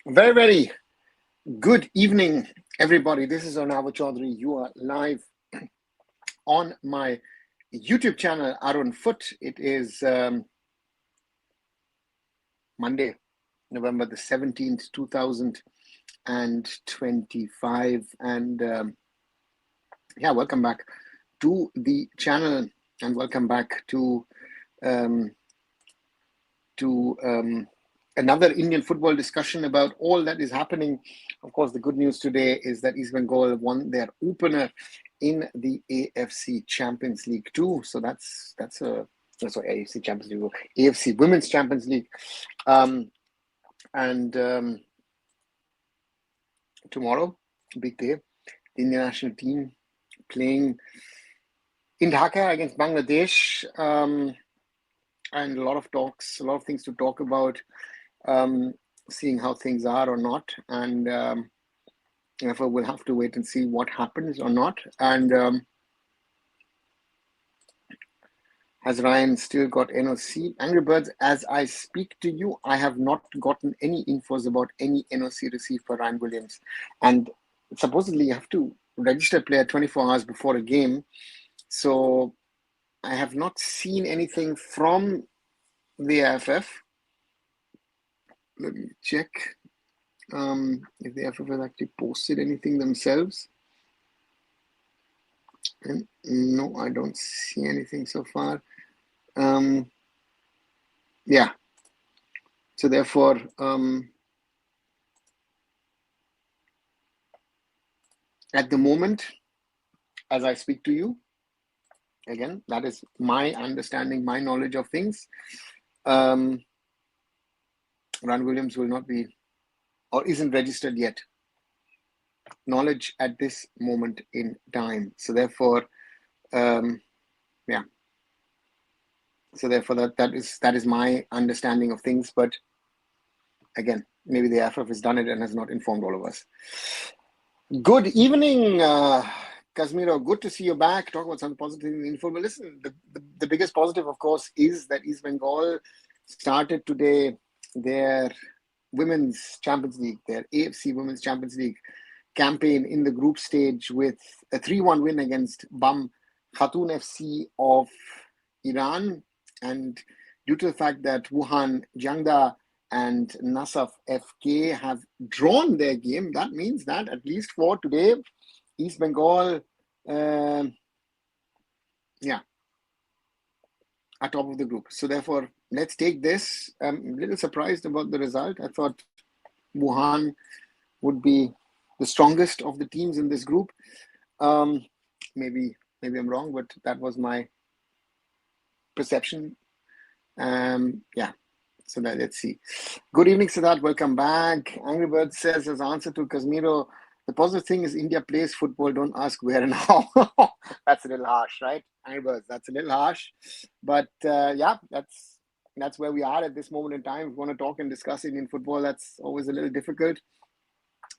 Very, very good evening, everybody. This is Arunava Chaudhuri. You are live on my YouTube channel, Arunfoot. It is Monday, November the 17th, 2025. And welcome back to the channel and welcome back to another Indian football discussion about all that is happening. Of course, the good news today is that East Bengal won their opener in the AFC Champions League 2. So that's AFC Champions League, AFC Women's Champions League. Tomorrow, big day, the Indian national team playing in Dhaka against Bangladesh. And a lot of things to talk about. Seeing how things are or not, and therefore we'll have to wait and see what happens or not. And has Ryan still got NOC? Angry Birds, as I speak to you, I have not gotten any infos about any NOC received for Ryan Williams. And supposedly you have to register a player 24 hours before a game. So I have not seen anything from the AIFF. Let me check if the AIFF has actually posted anything themselves. And no, I don't see anything so far. Yeah. So therefore, at the moment, as I speak to you, again, that is my understanding, my knowledge of things. Ryan Williams will not be or isn't registered yet. Knowledge at this moment in time. So therefore, So therefore, that is my understanding of things. But again, maybe the AIFF has done it and has not informed all of us. Good evening, Casemiro. Good to see you back. Talk about something positive in info. But listen, the biggest positive, of course, is that East Bengal started today their Women's Champions League, their AFC Women's Champions League campaign in the group stage with a 3-1 win against BAM Khatun FC of Iran. And due to the fact that Wuhan Jiangda and Nasaf FK have drawn their game, that means that at least for today, East Bengal are top of the group. So therefore, let's take this. I'm a little surprised about the result. I thought Wuhan would be the strongest of the teams in this group. Maybe I'm wrong, but that was my perception. So let's see. Good evening, Siddharth. Welcome back. Angry Bird says, as answer to Casemiro, the positive thing is India plays football. Don't ask where and how. That's a little harsh, right? Angry Birds, that's a little harsh. But that's where we are at this moment in time. If we want to talk and discuss Indian football, that's always a little difficult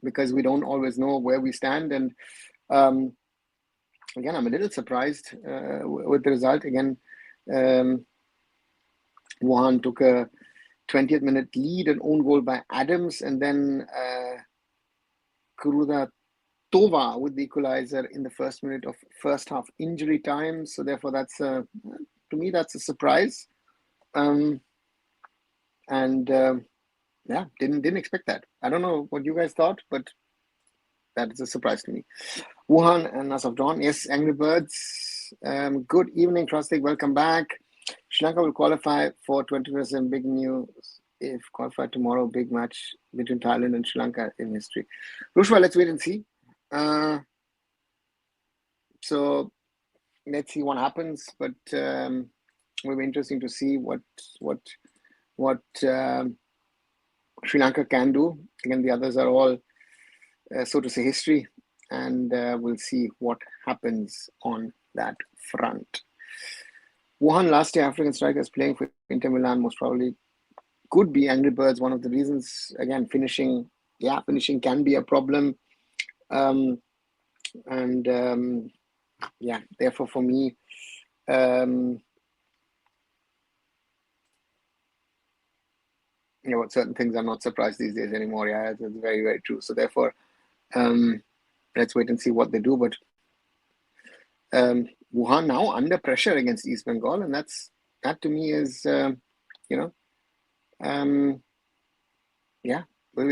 because we don't always know where we stand. And again, I'm a little surprised with the result. Again, Wuhan took a 20th minute lead, an own goal by Adams, and then Kuruda Tova with the equalizer in the first minute of first half injury time. So therefore, to me, that's a surprise. Didn't expect that. I don't know what you guys thought, but that is a surprise to me. Wuhan and Nasaf Dawn. Yes, Angry Birds. Good evening, Trustic. Welcome back. Sri Lanka will qualify for 20%. Big news. If qualified tomorrow, big match between Thailand and Sri Lanka in history. Rushwa, let's wait and see. So let's see what happens. But it will be interesting to see what Sri Lanka can do. Again, the others are all, so to say, history. And we'll see what happens on that front. Wuhan last year, African strikers playing for Inter Milan most probably could be Angry Birds. One of the reasons, again, finishing can be a problem. Therefore for me, what certain things I'm not surprised these days anymore. Yeah, it's very, very true. So therefore, let's wait and see what they do. But Wuhan now under pressure against East Bengal, and that to me is very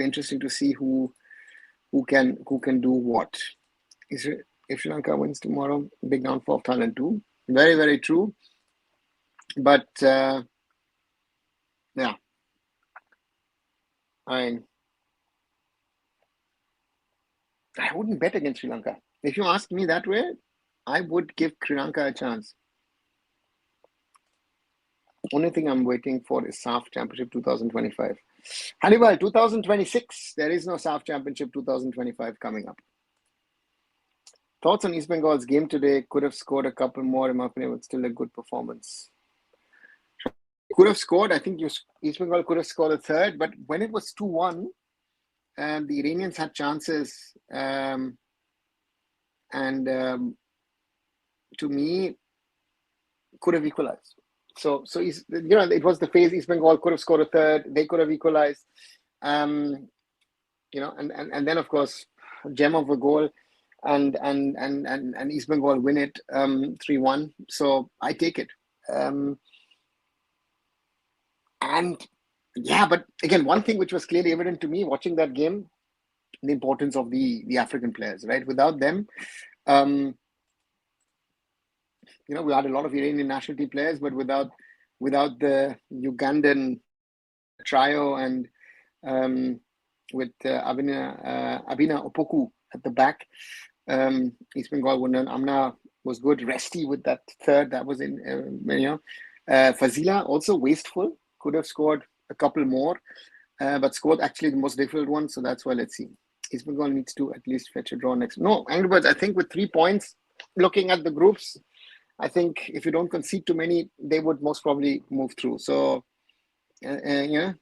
interesting to see who can do what. If Sri Lanka wins tomorrow, big downfall of Thailand too. Very, very true. But I wouldn't bet against Sri Lanka. If you ask me that way, I would give Sri Lanka a chance. Only thing I'm waiting for is SAF Championship 2025. Hannibal, 2026. There is no SAF Championship 2025 coming up. Thoughts on East Bengal's game today? Could have scored a couple more, in my opinion, but still a good performance. Could have scored. I think East Bengal could have scored a third, but when it was 2-1, the Iranians had chances, and to me, could have equalized. So it was the phase. East Bengal could have scored a third. They could have equalized. And then of course, gem of a goal, and East Bengal win it 3-1. So I take it. But again, one thing which was clearly evident to me watching that game, the importance of the African players, right? Without them, we had a lot of Iranian national team players, but without the Ugandan trio and with Abina Opoku at the back, East Bengal wouldn't. Amna was good. Resti with that third, that was in Fazila also wasteful. Could have scored a couple more, but scored actually the most difficult one. So that's why let's see. East Bengal needs to at least fetch a draw next. No, Angry Birds, I think with 3 points, looking at the groups, I think if you don't concede too many, they would most probably move through. So, let's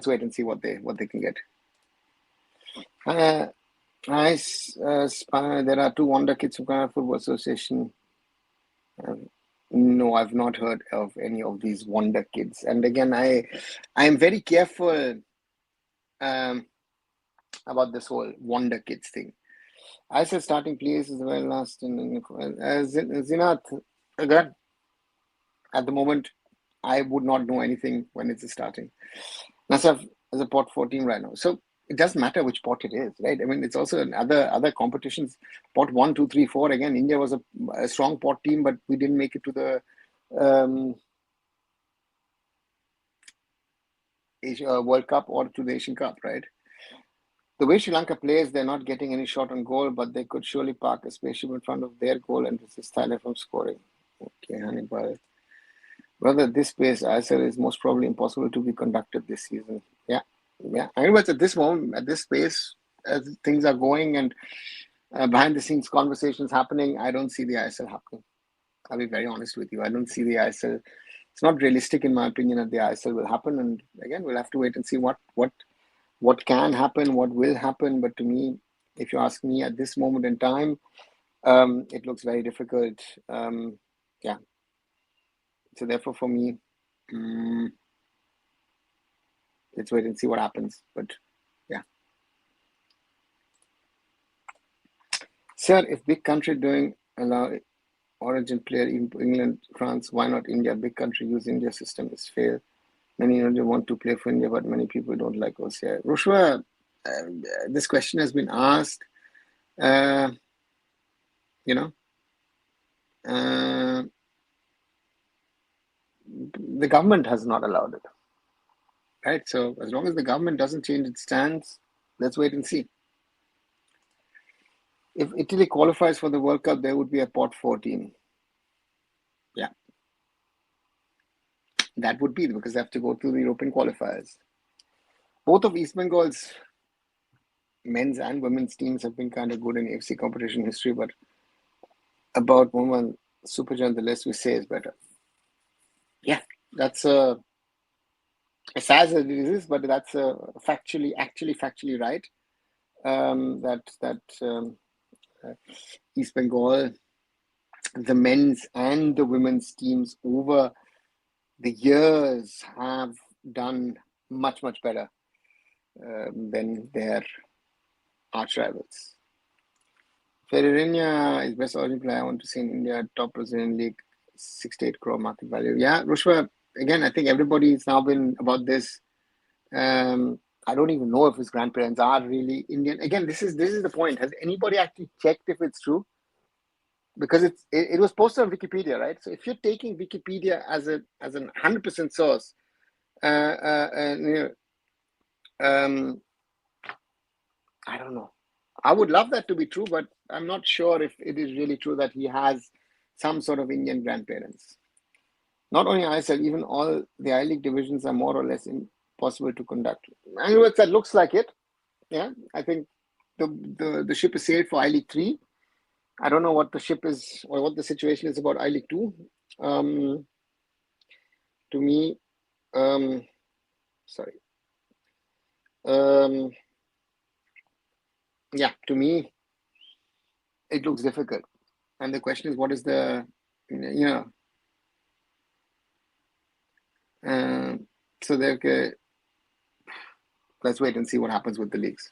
wait and see what they can get. Nice. There are 2 wonder kids from Candid Football Association. No, I've not heard of any of these wonder kids. And again, I am very careful about this whole wonder kids thing. I said starting place is well last in Zinath. Again, at the moment, I would not know anything when it's starting. Nasaf is a pot 14 right now. So it doesn't matter which pot it is, right? I mean, it's also in other competitions. Pot 1, 2, 3, 4. Again, India was a strong pot team, but we didn't make it to the Asia World Cup or to the Asian Cup, right? The way Sri Lanka plays, they're not getting any shot on goal, but they could surely park a spaceship in front of their goal and resist Thailand from scoring. Okay, Hannibal. Brother, this pace, I said, is most probably impossible to be conducted this season. Yeah. Anyways, at this moment, at this pace, as things are going and behind the scenes conversations happening, I don't see the ISL happening. I'll be very honest with you. I don't see the ISL. It's not realistic, in my opinion, that the ISL will happen. And again, we'll have to wait and see what can happen, what will happen. But to me, if you ask me at this moment in time, it looks very difficult. So therefore, for me, let's wait and see what happens. But yeah. Sir, if big country doing allow origin player in England, France, why not India? Big country use India system is fair. Many want to play for India, but many people don't like OCI. Rushwa, this question has been asked. The government has not allowed it, right? So as long as the government doesn't change its stance, let's wait and see. If Italy qualifies for the World Cup, there would be a pot 14. Yeah. That would be because they have to go through the European qualifiers. Both of East Bengal's men's and women's teams have been kind of good in AFC competition history, but about one Super Giant, the less we say is better. Yeah, that's as sad as it is, but that's factually right. That East Bengal, the men's and the women's teams over the years have done much, much better than their arch rivals. Ferreirinha is best origin player I want to see in India, top Brazilian league, 68 crore market value. Yeah, Rushwa, again, I think everybody's now been about this. I don't even know if his grandparents are really Indian. Again, this is the point. Has anybody actually checked if it's true? Because it was posted on Wikipedia, right? So if you're taking Wikipedia as an 100% source, I don't know. I would love that to be true, but I'm not sure if it is really true that he has some sort of Indian grandparents. Not only ISL, even all the I-League divisions are more or less impossible to conduct. In other words, that looks like it. Yeah, I think the ship is sailed for I-League 3. I don't know what the ship is or what the situation is about I-League 2. To me, yeah, to me, it looks difficult. And the question is, what is the, so let's wait and see what happens with the leagues.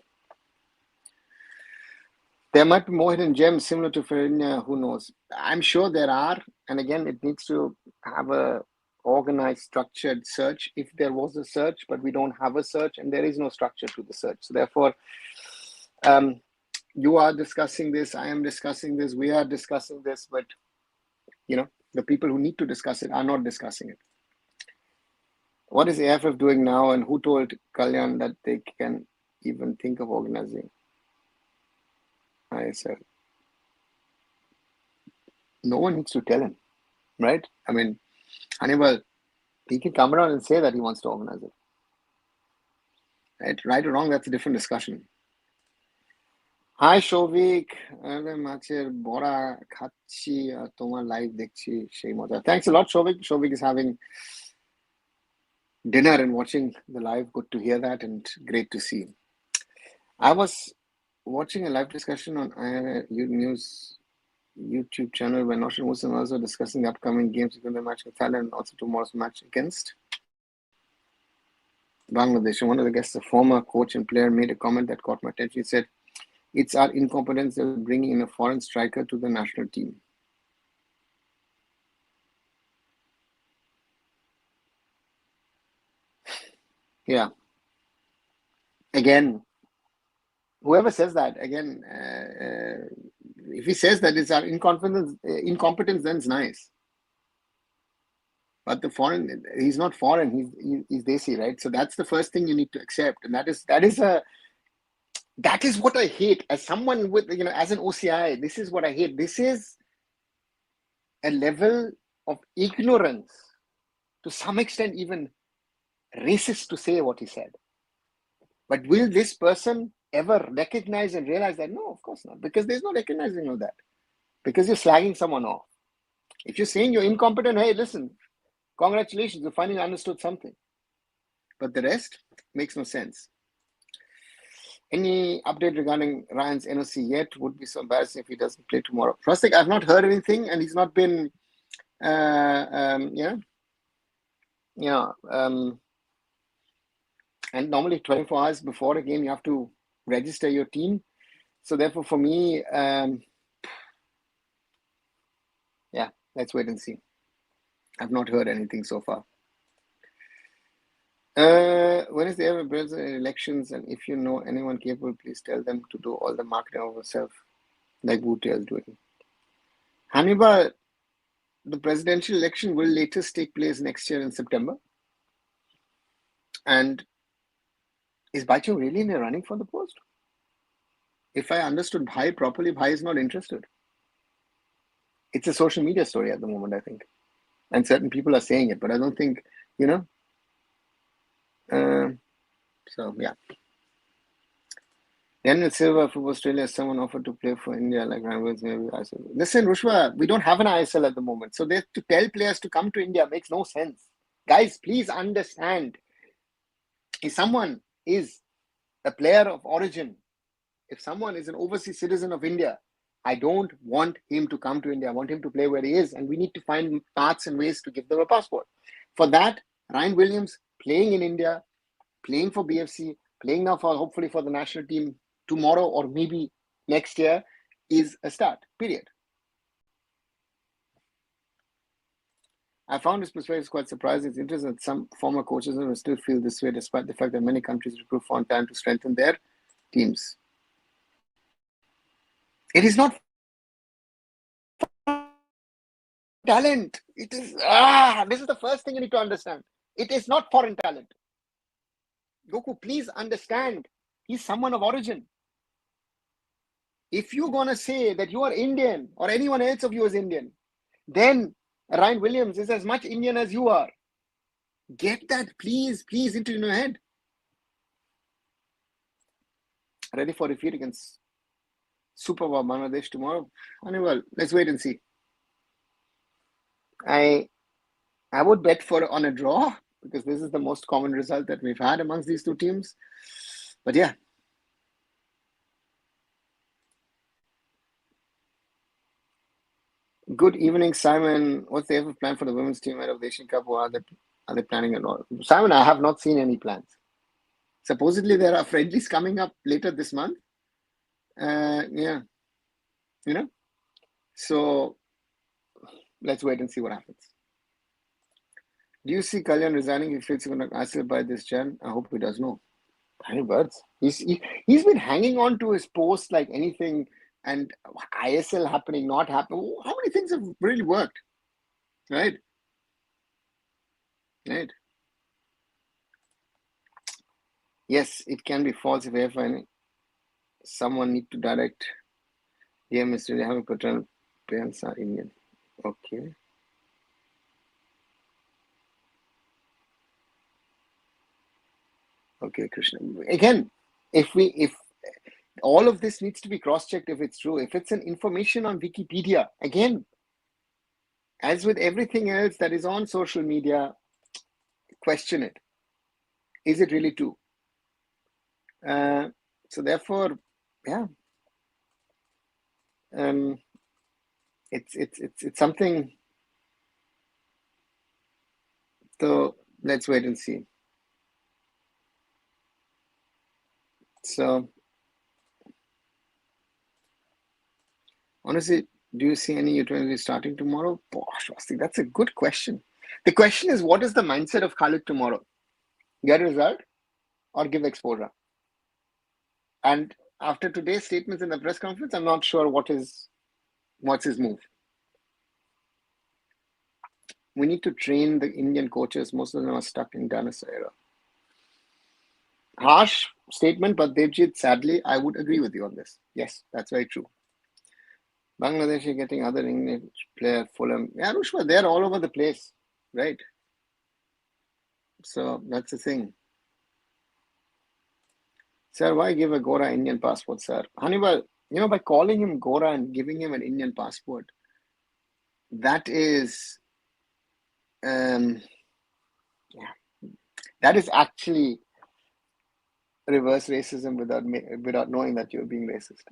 There might be more hidden gems similar to Ferreirinha, who knows? I'm sure there are. And again, it needs to have a organized, structured search. If there was a search, but we don't have a search, and there is no structure to the search. So therefore, you are discussing this, I am discussing this, we are discussing this, but the people who need to discuss it are not discussing it. What is AIFF doing now, and who told Kalyan that they can even think of organizing ISL? No one needs to tell him, right? I mean, Hannibal, he can come around and say that he wants to organize it. Right or wrong, that's a different discussion. Hi Shovik, মাছের বড়া খাচ্ছি তোমার live দেখছি সেই মজা. Thanks a lot, Shovik. Shovik is having dinner and watching the live. Good to hear that and great to see. I was watching a live discussion on News YouTube channel where Noshan Muslim was also discussing the upcoming games, given the match with Thailand and also tomorrow's match against Bangladesh. And one of the guests, a former coach and player, made a comment that caught my attention. He said, "It's our incompetence that is bringing in a foreign striker to the national team." Yeah. Again, whoever says that, again, if he says that it's our incompetence, then it's nice. But the foreign, he's not foreign, he's Desi, right? So that's the first thing you need to accept. And that is what I hate. As someone with, as an OCI, this is what I hate. This is a level of ignorance, to some extent even racist to say what he said. But will this person ever recognize and realize that? No, of course not, because there's no recognizing of that. Because you're slagging someone off. If you're saying you're incompetent, hey, listen, congratulations, you finally understood something. But the rest makes no sense. Any update regarding Ryan's NOC yet? Would be so embarrassing if he doesn't play tomorrow. First thing, I've not heard anything, and he's not been, and normally 24 hours before a game, you have to register your team. So therefore, for me, let's wait and see. I've not heard anything so far. When is the ever presidential elections? And if you know anyone capable, please tell them to do all the marketing of yourself, like Bhutia is doing. Hannibal, the presidential election will latest take place next year in September. And is Baichu really in the running for the post? If I understood Bhai properly, Bhai is not interested. It's a social media story at the moment, I think. And certain people are saying it, but I don't think, so, yeah. Daniel Silva from Australia, someone offered to play for India, like Rivals, maybe ISL. Listen, Rushwa, we don't have an ISL at the moment. So to tell players to come to India makes no sense. Guys, please understand. If someone is a player of origin, if someone is an overseas citizen of India, I don't want him to come to India. I want him to play where he is. And we need to find paths and ways to give them a passport. For that, Ryan Williams playing in India, playing for BFC, playing now for hopefully for the national team tomorrow or maybe next year is a start, period. I found his perspective quite surprising. It's interesting that some former coaches still feel this way despite the fact that many countries recruit found time to strengthen their teams. It is not talent. It is, this is the first thing you need to understand. It is not foreign talent. Goku, please understand. He's someone of origin. If you're going to say that you are Indian or anyone else of you is Indian, then Ryan Williams is as much Indian as you are. Get that, please into your head. Ready for defeat against Super Bangladesh tomorrow? Well, let's wait and see. I would bet on a draw because this is the most common result that we've had amongst these two teams. But yeah. Good evening, Simon. What's the AIFF plan for the women's team out of the Asian Cup? Or are they planning at all? Simon, I have not seen any plans. Supposedly there are friendlies coming up later this month. Yeah. So let's wait and see what happens. Do you see Kalyan resigning if it's going to ask by this Jan? I hope he does. No. Tiny birds. He's been hanging on to his post like anything, and ISL happening, not happening. How many things have really worked? Right? Yes, it can be false if someone need to direct. Yeah, Mr. They have a paternal parents are Indian. Okay. Okay, Krishna. Again, if all of this needs to be cross-checked if it's true. If it's an information on Wikipedia, again, as with everything else that is on social media, question it. Is it really true? So therefore, yeah, it's something. So let's wait and see. So honestly, do you see any U20 starting tomorrow? Gosh, that's a good question. The question is, what is the mindset of Khalid tomorrow? Get a result or give exposure? And after today's statements in the press conference, I'm not sure what's his move. We need to train the Indian coaches. Most of them are stuck in dinosaur era. Harsh statement, but Devjit, sadly, I would agree with you on this. Yes, that's very true. Bangladesh is getting other English player, Fulham. Yeah, Rushwa, they're all over the place, right? So that's the thing. Sir, why give a Gora Indian passport, sir? Hannibal, by calling him Gora and giving him an Indian passport, that is, that is actually reverse racism without knowing that you're being racist.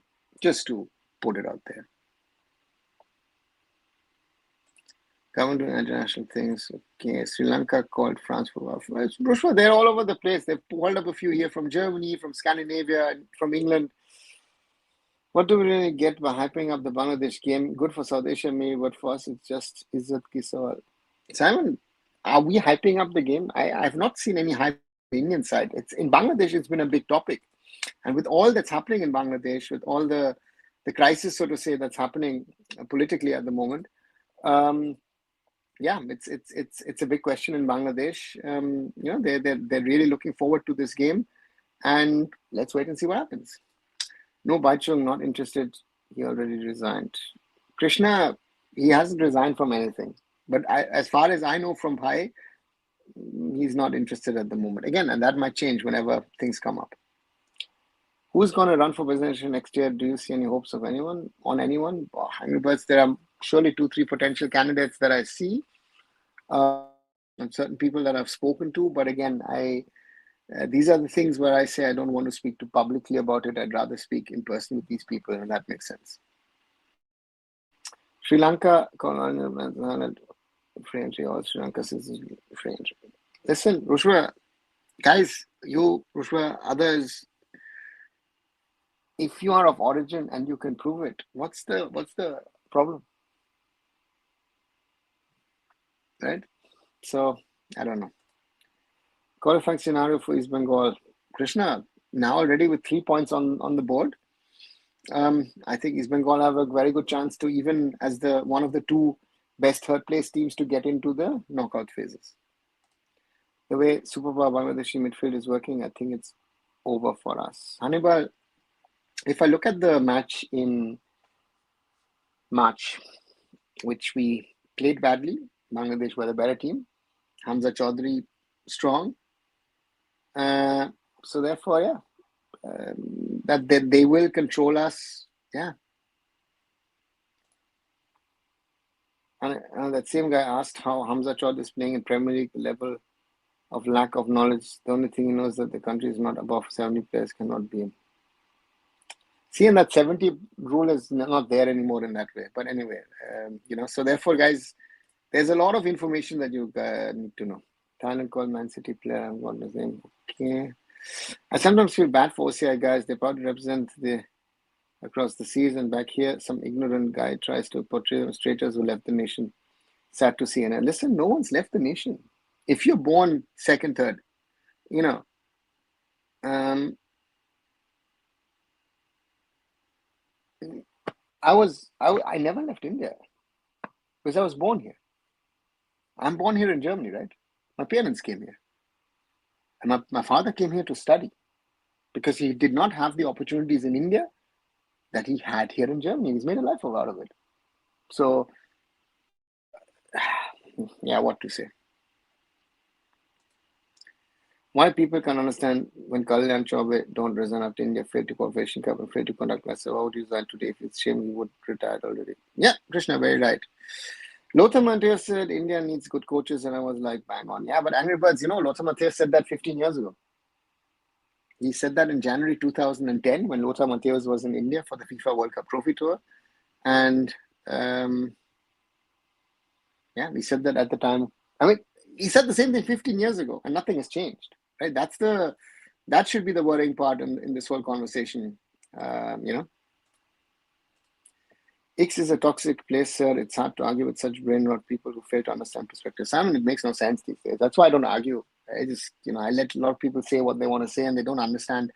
Just to put it out there. Coming to international things. Okay, Sri Lanka called France for Brushwa, they're all over the place. They've called up a few here from Germany, from Scandinavia, from England. What do we really get by hyping up the Bangladesh game? Good for South Asia, maybe, but for us, it's just Izzat ki sawal. Simon, are we hyping up the game? I've not seen any hype on the Indian side. It's in Bangladesh, it's been a big topic. And with all that's happening in Bangladesh, with all the crisis, so to say, that's happening politically at the moment, yeah, it's a big question in Bangladesh. They're really looking forward to this game, and let's wait and see what happens. No, Baichung, not interested. He already resigned. Krishna, he hasn't resigned from anything. But as far as I know from Bhai, he's not interested at the moment. Again, and that might change whenever things come up. Who's going to run for presidential next year? Do you see any hopes of anyone? Oh, Angry Birds, there are surely 2-3 potential candidates that I see. And certain people that I've spoken to. But again, these are the things where I say I don't want to speak too publicly about it. I'd rather speak in person with these people, and that makes sense. Sri Lanka, French, all Sri Lanka citizens, French. Listen, Rushwa, guys, you, Rushwa, others, if you are of origin and you can prove it, what's the problem, right? So I don't know. Qualifying scenario for East Bengal, Krishna now already with 3 points on the board. I think East Bengal have a very good chance to even as the one of the two best third place teams to get into the knockout phases. The way Super Bangladeshi midfield is working, I think it's over for us. Hannibal, if I look at the match in March, which we played badly, Bangladesh were the better team. Hamza Chaudhuri strong. So therefore, yeah, that they will control us. Yeah. And that same guy asked how Hamza Chaudhuri is playing in Premier League, the level of lack of knowledge. The only thing he knows that the country is not above 70 players cannot be in. See, and that 70 rule is not there anymore in that way. But anyway, so therefore, guys, there's a lot of information that you need to know. Thailand called Man City player, I've got his name. Okay. I sometimes feel bad for OCI guys. They probably represent across the seas, and back here, some ignorant guy tries to portray them traitors who left the nation. Sad to see. And listen, no one's left the nation. If you're born second, third, I never left India because I was born here. I'm born here in Germany, right? My parents came here. And my father came here to study because he did not have the opportunities in India that he had here in Germany. He's made a life out of it. So, yeah, what to say? Why people can understand when Kalyan Chaube don't resign after India failed to qualify Asian Cup and failed to conduct myself. How would you resign today? If it's shame, he would retire already. Yeah, Krishna, very right. Lothar Matthäus said India needs good coaches, and I was like, bang on. Yeah, but Angry Birds, Lothar Matthäus said that 15 years ago. He said that in January 2010 when Lothar Matthäus was in India for the FIFA World Cup Trophy Tour. And he said that at the time. I mean, he said the same thing 15 years ago, and nothing has changed, right? That should be the worrying part in this whole conversation, X is a toxic place, sir. It's hard to argue with such brain rot people who fail to understand perspective. Simon, it makes no sense these days. That's why I don't argue. I just, I let a lot of people say what they want to say and they don't understand.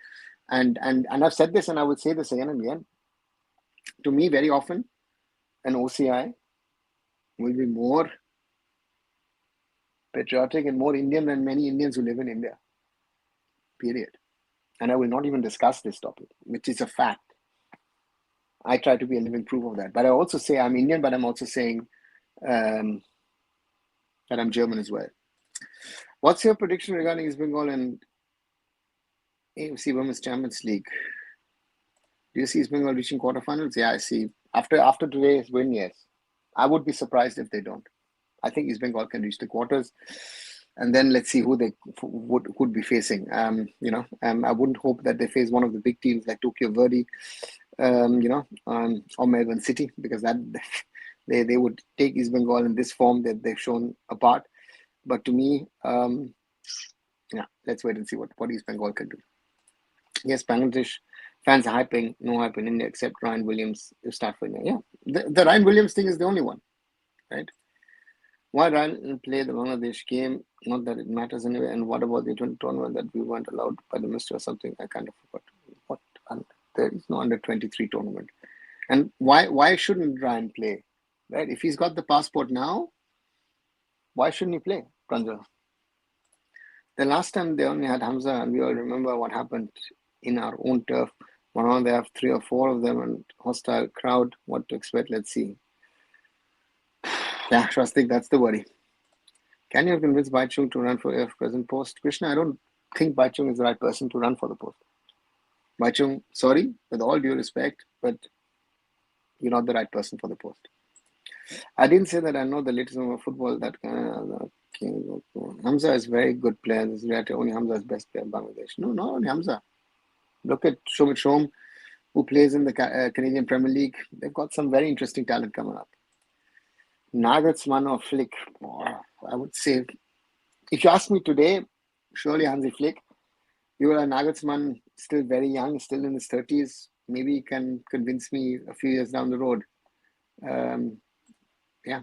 And I've said this and I would say this again and again. To me, very often, an OCI will be more patriotic and more Indian than many Indians who live in India. Period. And I will not even discuss this topic, which is a fact. I try to be a living proof of that. But I also say I'm Indian, but I'm also saying that I'm German as well. What's your prediction regarding East Bengal and AFC Women's Champions League? Do you see East Bengal reaching quarterfinals? Yeah, I see. After today's win, yes. I would be surprised if they don't. I think East Bengal can reach the quarters. And then let's see who they could be facing. I wouldn't hope that they face one of the big teams like Tokyo Verdy, or Melbourne City, because that they would take East Bengal in this form that they've shown apart. But to me, let's wait and see what East Bengal can do. Yes, Bangladesh fans are hyping, no hype in India except Ryan Williams to start for India. Yeah, the Ryan Williams thing is the only one, right? Why Ryan play the Bangladesh game? Not that it matters anyway. And what about the 20 tournament that we weren't allowed by the minister or something? I kind of forgot. What? There is no under 23 tournament. And why shouldn't Ryan play? Right? If he's got the passport now, why shouldn't he play, Pranjal? The last time they only had Hamza, and we all remember what happened in our own turf. Now they have 3 or 4 of them and hostile crowd. What to expect? Let's see. Yeah, Swastik, that's the worry. Can you convince Baichung to run for AIFF present post? Krishna, I don't think Baichung is the right person to run for the post. Baichung, sorry, with all due respect, but you're not the right person for the post. I didn't say that I know the latest of football. That Hamza is a very good player. This is only Hamza is best player in Bangladesh. No, not only Hamza. Look at Shomit Shom, who plays in the Canadian Premier League. They've got some very interesting talent coming up. Nagelsmann or Flick? I would say, if you ask me today, surely Hansi Flick. You are Nagelsmann, still very young, still in his 30s. Maybe he can convince me a few years down the road. Yeah.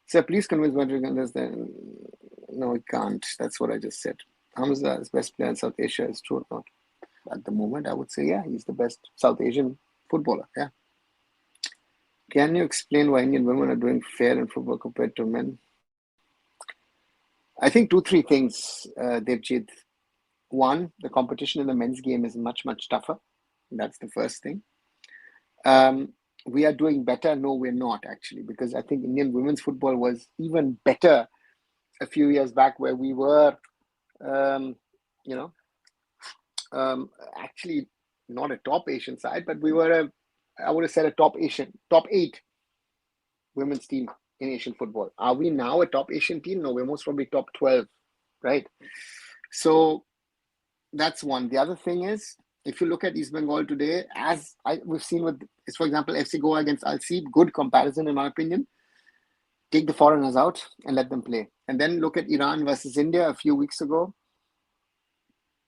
So please convince Madrid that no, he can't. That's what I just said. Hamza is best player in South Asia. Is true or not? At the moment, I would say, yeah, he's the best South Asian footballer. Yeah. Can you explain why Indian women are doing fair in football compared to men? I think 2-3 things, Devjit. One, the competition in the men's game is much, much tougher. That's the first thing. We are doing better. No, we're not actually, because I think Indian women's football was even better a few years back, where we were, actually not a top Asian side, but we were I would have said a top 8 women's team in Asian football. Are we now a top Asian team? No, we're most probably top 12, right? So that's one. The other thing is, if you look at East Bengal today, we've seen with, for example, FC Goa against Al Seed, good comparison in my opinion. Take the foreigners out and let them play. And then look at Iran versus India a few weeks ago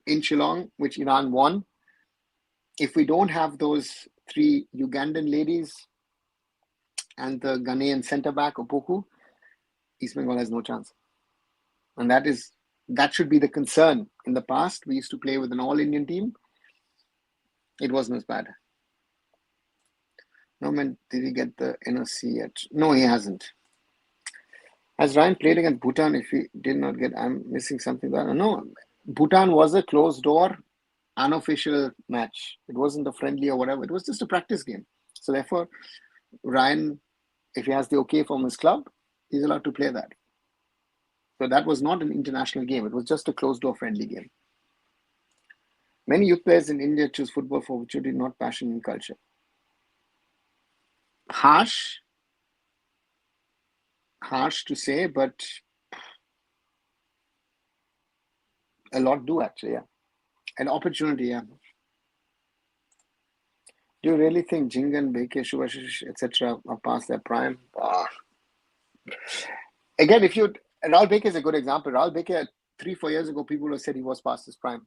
in Shillong, which Iran won. If we don't have those 3 Ugandan ladies and the Ghanaian centre back, Opoku, East Bengal has no chance. And that should be the concern. In the past, we used to play with an all-Indian team. It wasn't as bad. No, man, did he get the NOC yet? No, he hasn't. Has Ryan played against Bhutan? If he did not get, I'm missing something. No, Bhutan was a closed door, unofficial match. It wasn't a friendly or whatever. It was just a practice game. So therefore, Ryan, if he has the okay from his club, he's allowed to play that. So that was not an international game. It was just a closed door friendly game. Many youth players in India choose football for maturity, not passion and culture. Harsh to say, but a lot do actually, yeah. An opportunity, yeah. Do you really think Jingan, Beke, Shubhashish, etc. are past their prime? Again, Rahul Beke is a good example. Rahul Beke, 3-4 years ago, people have said he was past his prime.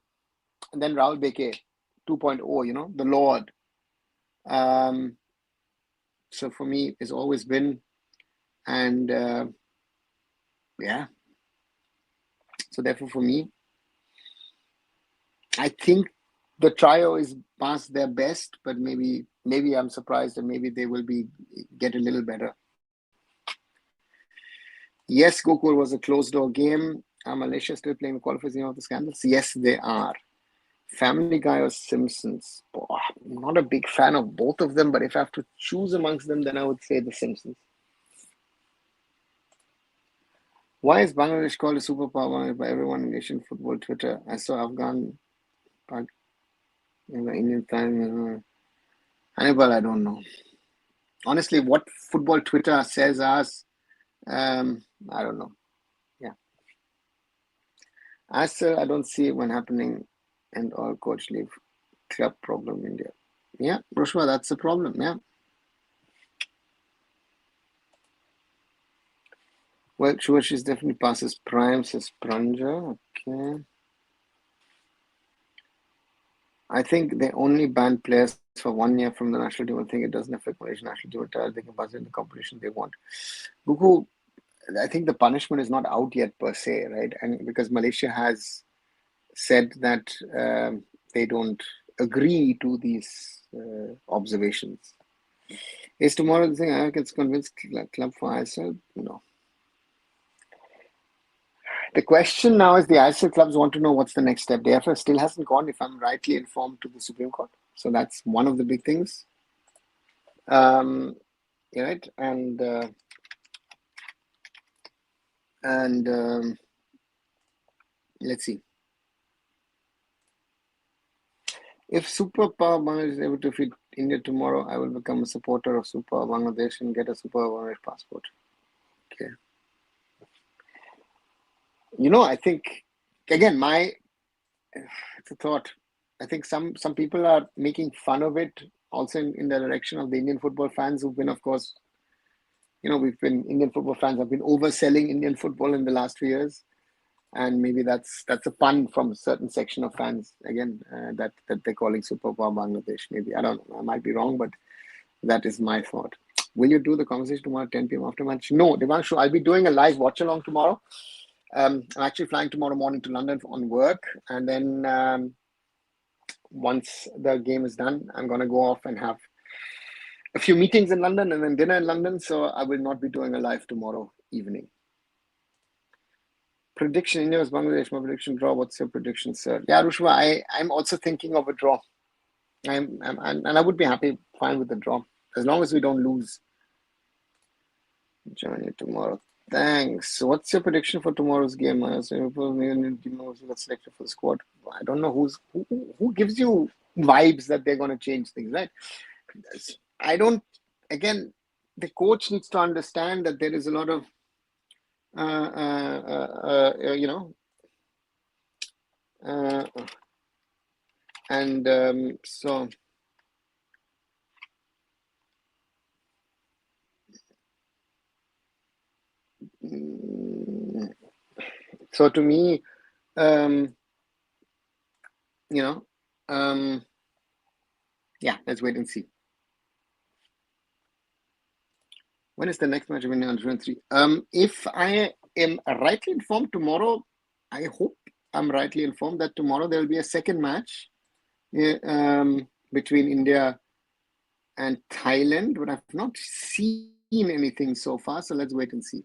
And then Rahul Beke, 2.0, the Lord. So for me, it's always been, and yeah. So therefore, for me, I think the trio is past their best, but maybe I'm surprised, and maybe they will get a little better. Yes, Gokul was a closed door game. Are Malaysia still playing the qualifiers of the scandals? Yes, they are. Family Guy or Simpsons? I'm not a big fan of both of them, but if I have to choose amongst them, then I would say The Simpsons. Why is Bangladesh called a superpower by everyone in Asian football Twitter? I saw Afghan, Indian fan. Hannibal, I don't know. Honestly, what football Twitter says us, I don't know. Yeah. I don't see one happening, and all coach leave. Club problem India. Yeah, Roshma, that's the problem. Yeah. Well, sure, she's definitely passes prime, says Pranja. Okay. I think they only ban players for 1 year from the national team. I think it doesn't affect Malaysian national team at all. They can pass in the competition they want. Buku, I think the punishment is not out yet per se, right? And because Malaysia has said that they don't agree to these observations. Is tomorrow the thing I can convince club for ISL? No. The question now is the ISL clubs want to know what's the next step. The AIFF still hasn't gone, if I'm rightly informed, to the Supreme Court. So that's one of the big things. Right? And let's see. If Super Power Bangladesh is able to defeat India tomorrow, I will become a supporter of Super Bangladesh and get a Super Bangladesh passport. Okay. I think, again, it's a thought. I think some people are making fun of it also in the direction of the Indian football fans who've been, of course, we've been Indian football fans have been overselling Indian football in the last few years, and maybe that's a pun from a certain section of fans again, that they're calling Super Power Bangladesh. Maybe, I don't know. I might be wrong, but that is my thought. Will you do the conversation tomorrow at 10 p.m. after match? No, Devanshu, I'll be doing a live watch along tomorrow. I'm actually flying tomorrow morning to London on work, and then once the game is done, I'm going to go off and have a few meetings in London and then dinner in London. So I will not be doing a live tomorrow evening. Prediction: India vs Bangladesh. My prediction draw. What's your prediction, sir? Yeah, Rushva, I'm also thinking of a draw. And I would be fine with the draw, as long as we don't lose. Join you tomorrow. Thanks. So what's your prediction for tomorrow's game? Got selected for the squad. I don't know who gives you vibes that they're going to change things, right? I don't. Again, the coach needs to understand that there is a lot of, so. So to me, yeah, let's wait and see. When is the next match of India under 23? If I am rightly informed tomorrow, I hope I'm rightly informed that tomorrow there will be a second match between India and Thailand, but I've not seen anything so far. So let's wait and see.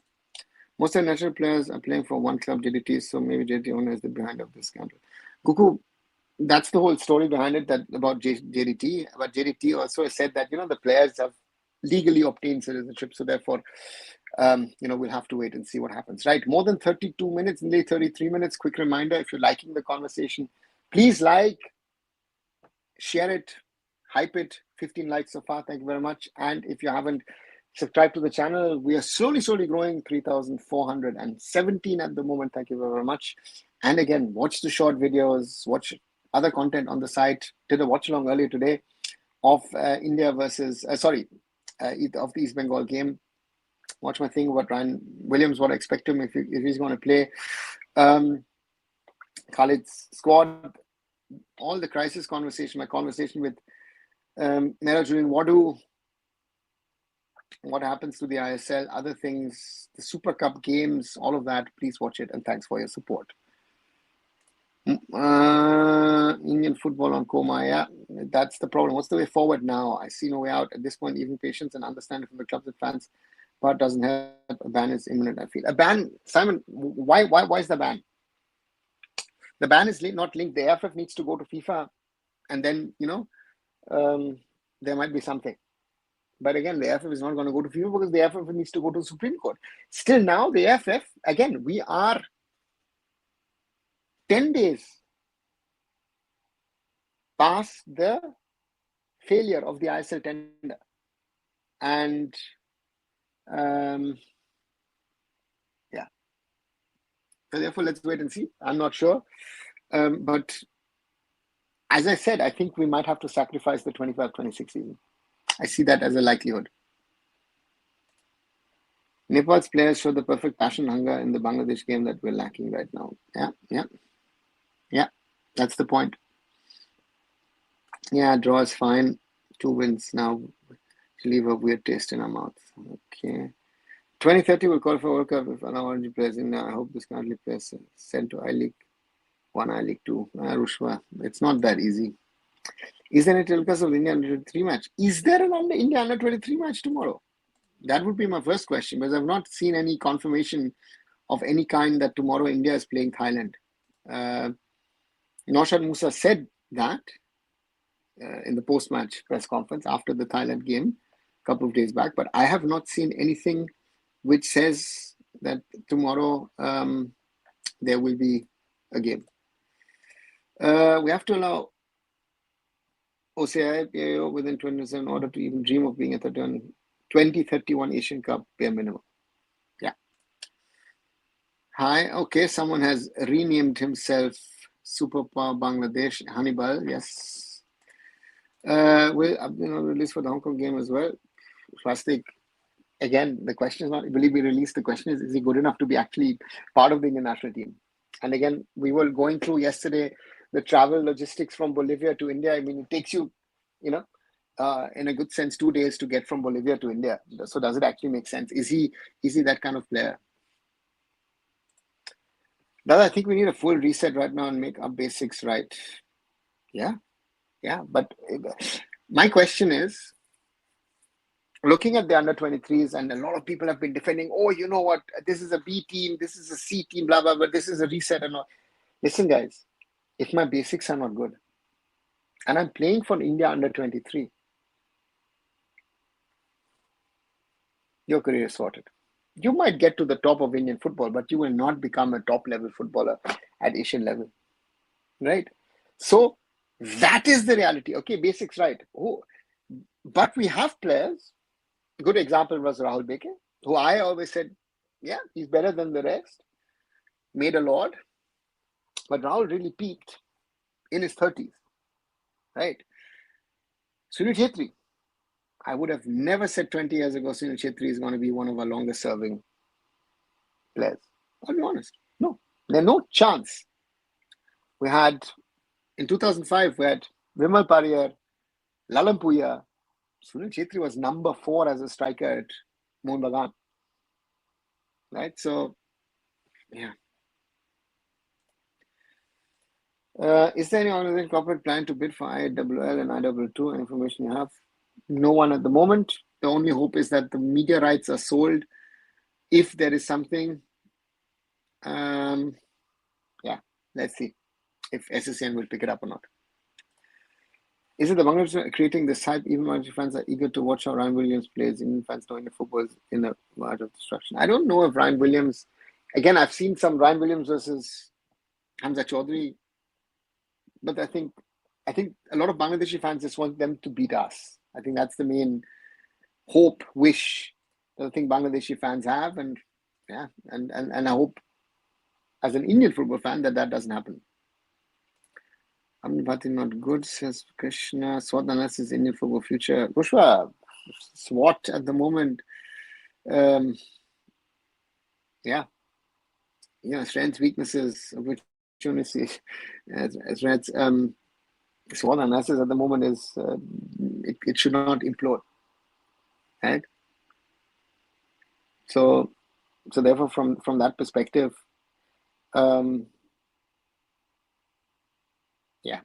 Most of the national players are playing for one club, JDT, so maybe JDT owner is the behind of this scandal. Guku, that's the whole story behind it, that about JDT. But JDT also said that, the players have legally obtained citizenship. So therefore, we'll have to wait and see what happens, right? More than 32 minutes, nearly 33 minutes. Quick reminder, if you're liking the conversation, please like, share it, hype it. 15 likes so far. Thank you very much. And if you haven't subscribed to the channel, we are slowly growing, 3,417 at the moment. Thank you very much. And again, watch the short videos, watch other content on the site. Did a watch along earlier today of India versus, of the East Bengal game. Watch my thing about Ryan Williams, what I expect him if he's going to play. Khalid's squad, all the crisis conversation, my conversation with Nerajuddin Wadu, what happens to the ISL, other things, the Super Cup games, all of that. Please watch it, and thanks for your support. Indian football on coma, yeah, that's the problem. What's the way forward now? I see no way out at this point. Even patience and understanding from the clubs and fans, but doesn't help. A ban is imminent, I feel. A ban, Simon, why is the ban? The ban is not linked. The AIFF needs to go to FIFA, and then there might be something. But again, the AIFF is not going to go to FIFA because the AIFF needs to go to the Supreme Court. Still now, the AIFF, again, we are 10 days past the failure of the ISL tender. And yeah. So therefore, let's wait and see. I'm not sure. But as I said, I think we might have to sacrifice the 25-26 season. I see that as a likelihood. Nepal's players show the perfect passion hunger in the Bangladesh game that we're lacking right now. Yeah. That's the point. Yeah, draw is fine. 2 wins now. Leave a weird taste in our mouth. Okay. 2030 will qualify World Cup if an orange players in. I hope this country players sent to I-League 1, I-League 2. Rushwa, it's not that easy. Is there any telecast of the India under-23 match? Is there an India under-23 match tomorrow? That would be my first question, because I've not seen any confirmation of any kind that tomorrow India is playing Thailand. Naushad Musa said that in the post-match press conference after the Thailand game a couple of days back, but I have not seen anything which says that tomorrow there will be a game. We have to allow OCI PAO within 20 years in order to even dream of being at the 2031 Asian Cup bare minimum. Yeah. Hi. Okay. Someone has renamed himself Super Power Bangladesh. Hannibal. Yes. Will release for the Hong Kong game as well. Plastic. again, the question is not, will he be released? The question is he good enough to be actually part of the Indian national team? And again, we were going through yesterday the travel logistics from Bolivia to India. I mean, it takes you, in a good sense, 2 days to get from Bolivia to India. So does it actually make sense? Is he that kind of player? Dada, I think we need a full reset right now and make our basics right. Yeah. But my question is, looking at the under 23s, and a lot of people have been defending, oh, you know what, this is a B team, this is a C team, blah, blah, but this is a reset and all. Listen, guys, if my basics are not good and I'm playing for India under 23, your career is sorted. You might get to the top of Indian football, but you will not become a top level footballer at Asian level, right? So that is the reality. Okay, basics right. Oh, but we have players. Good example was Rahul Beke, who I always said, yeah, he's better than the rest. Made a lot, but Rahul really peaked in his 30s, right? Sunil Chhetri, I would have never said 20 years ago Sunil Chhetri is going to be one of our longest serving players. I'll be honest. No, there's no chance. We had, in 2005, we had Vimal Pariyar, Lalan Puya. Sunil Chhetri was number 4 as a striker at Mohun Bagan. Right? So, yeah. Is there any organization corporate plan to bid for IWL and IWL2? Information you have? No one at the moment. The only hope is that the media rights are sold. If there is something, let's see if SSN will pick it up or not. Is it the Bangladesh creating this hype? Even Bangladeshi fans are eager to watch how Ryan Williams plays. Indian fans knowing the football is in a verge of destruction. I don't know if Ryan Williams, again, I've seen some Ryan Williams versus Hamza Chaudhuri, but I think a lot of Bangladeshi fans just want them to beat us. I think that's the main hope, wish that I think Bangladeshi fans have, and I hope as an Indian football fan that doesn't happen. Bhati not good, says Krishna. SWOT analysis, Indian football future. Bushwa, SWOT at the moment. Strengths, weaknesses, opportunities. SWOT analysis at the moment is it should not implode, right? So therefore, from that perspective,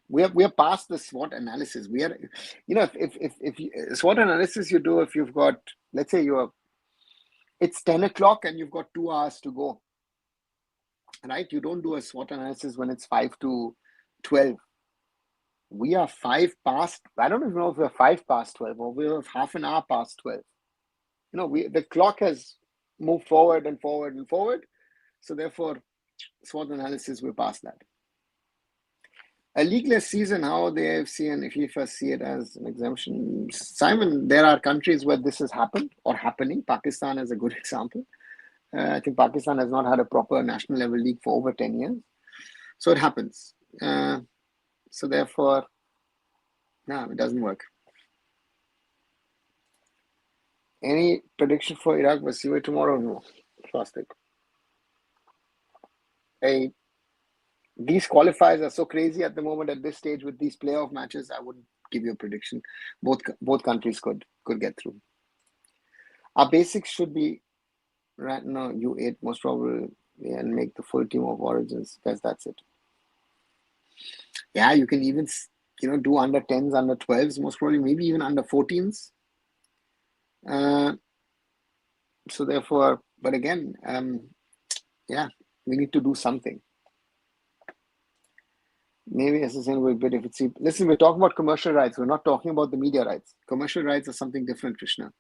we are past the SWOT analysis. We are, if SWOT analysis you do, if you've got, let's say it's 10 o'clock and you've got 2 hours to go, right? You don't do a SWOT analysis when it's 5 to 12. We are 5 past. I don't even know if we're 5 past 12 or we're half an hour past 12. The clock has moved forward and forward and forward. So therefore, SWOT analysis, we're past that. A leagueless season, how the AFC and FIFA see it as an exemption. Simon, there are countries where this has happened or happening. Pakistan is a good example. I think Pakistan has not had a proper national level league for over 10 years. So it happens. So therefore, no, it doesn't work. Any prediction for Iraq versus UAE tomorrow? No. Plastic. These qualifiers are so crazy at the moment at this stage with these playoff matches. I wouldn't give you a prediction. Both countries could get through. Our basics should be right now U8 most probably and make the full team of origins. Guys, that's it. Yeah, you can even do under 10s, under 12s, most probably maybe even under 14s. So therefore, but again, we need to do something. Maybe SSN will bid if it's... Listen, we're talking about commercial rights. We're not talking about the media rights. Commercial rights are something different, Krishna.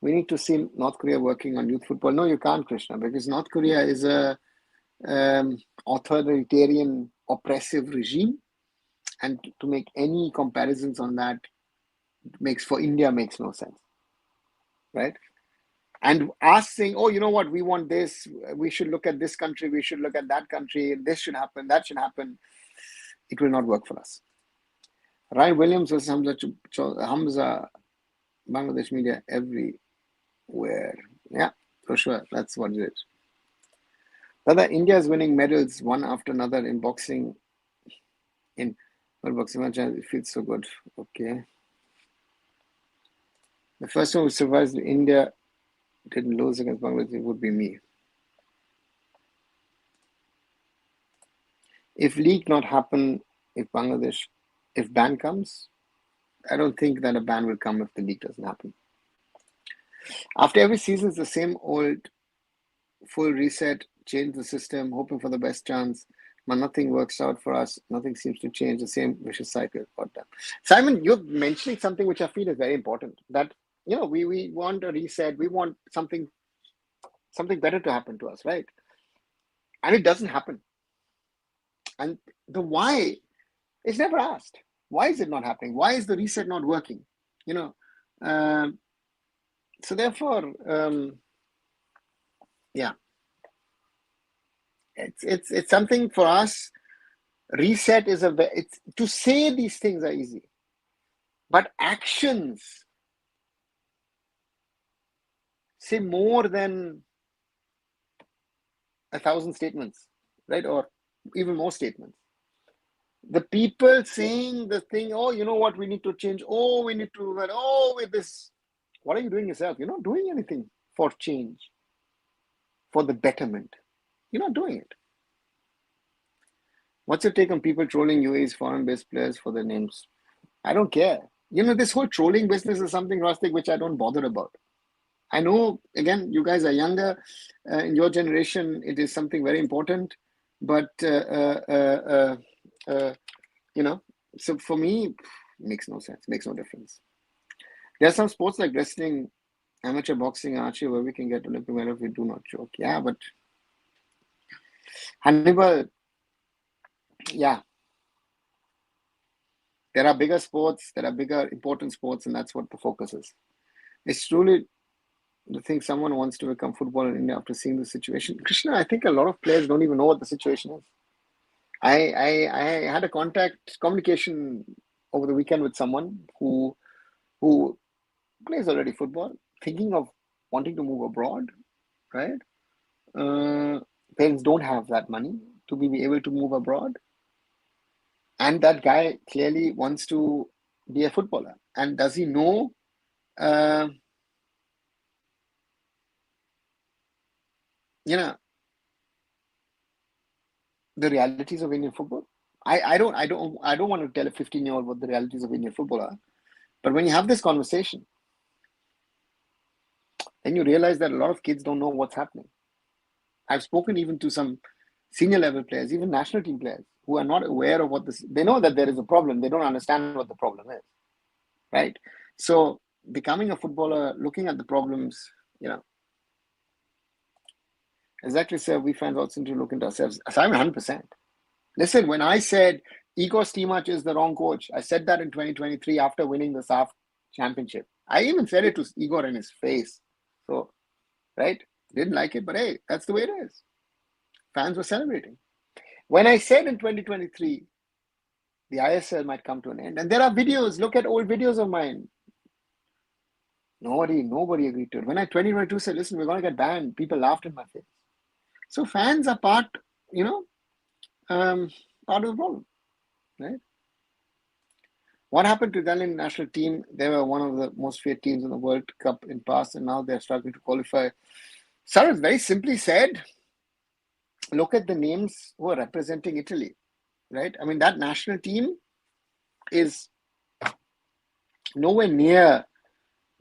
We need to see North Korea working on youth football. No, you can't, Krishna, because North Korea is a authoritarian, oppressive regime. And to make any comparisons on that for India makes no sense, right? And us saying, oh, you know what, we want this, we should look at this country, we should look at that country, this should happen, that should happen. It will not work for us. Ryan Williams versus Hamza, Bangladesh media, every Where? Yeah, for sure. That's what it is. Brother, India is winning medals one after another in boxing. In World Boxing Match, it feels so good. Okay. The first one who survives India didn't lose against Bangladesh, it would be me. If league not happen, if ban comes, I don't think that a ban will come if the league doesn't happen. After every season, it's the same old full reset, change the system, hoping for the best chance. But nothing works out for us. Nothing seems to change. The same vicious cycle. Simon, you're mentioning something which I feel is very important. That we want a reset. We want something better to happen to us, right? And it doesn't happen. And the why is never asked. Why is it not happening? Why is the reset not working? So therefore, yeah, it's something for us. Reset is it's to say these things are easy, but actions say more than 1,000 statements, right? Or even more statements. The people saying the thing, oh, you know what, we need to change. Oh, we need to, with this. What are you doing yourself? You're not doing anything for change, for the betterment. You're not doing it. What's your take on people trolling UAE's foreign-based players for their names? I don't care. This whole trolling business is something, Rustic, which I don't bother about. I know, again, you guys are younger. In your generation, it is something very important. But, so for me, it makes no sense, makes no difference. There are some sports like wrestling, amateur boxing, archery, where we can get Olympic medal if we do not choke. Yeah, but Hannibal, yeah. There are bigger sports, there are bigger important sports, and that's what the focus is. It's truly to think someone wants to become footballer in India after seeing the situation. Krishna, I think a lot of players don't even know what the situation is. I had a communication over the weekend with someone who plays already football, thinking of wanting to move abroad, right? Parents don't have that money to be able to move abroad. And that guy clearly wants to be a footballer. And does he know the realities of Indian football? I don't want to tell a 15-year-old what the realities of Indian football are. But when you have this conversation, then you realize that a lot of kids don't know what's happening. I've spoken even to some senior level players, even national team players, who are not aware of what this. They know that there is a problem. They don't understand what the problem is, right? So becoming a footballer, looking at the problems, exactly, sir. We fans also need to look into ourselves. I'm 100%. Listen, when I said Igor Stimac is the wrong coach, I said that in 2023 after winning the SAF championship. I even said it to Igor in his face. So, right? Didn't like it, but hey, that's the way it is. Fans were celebrating. When I said in 2023, the ISL might come to an end, and there are videos, look at old videos of mine. Nobody agreed to it. When I 2022 said, listen, we're going to get banned, people laughed in my face. So fans are part of the problem, right? What happened to the Italian national team? They were one of the most feared teams in the World Cup in past, and now they're struggling to qualify. Sarah very simply said, look at the names who are representing Italy, right? I mean, that national team is nowhere near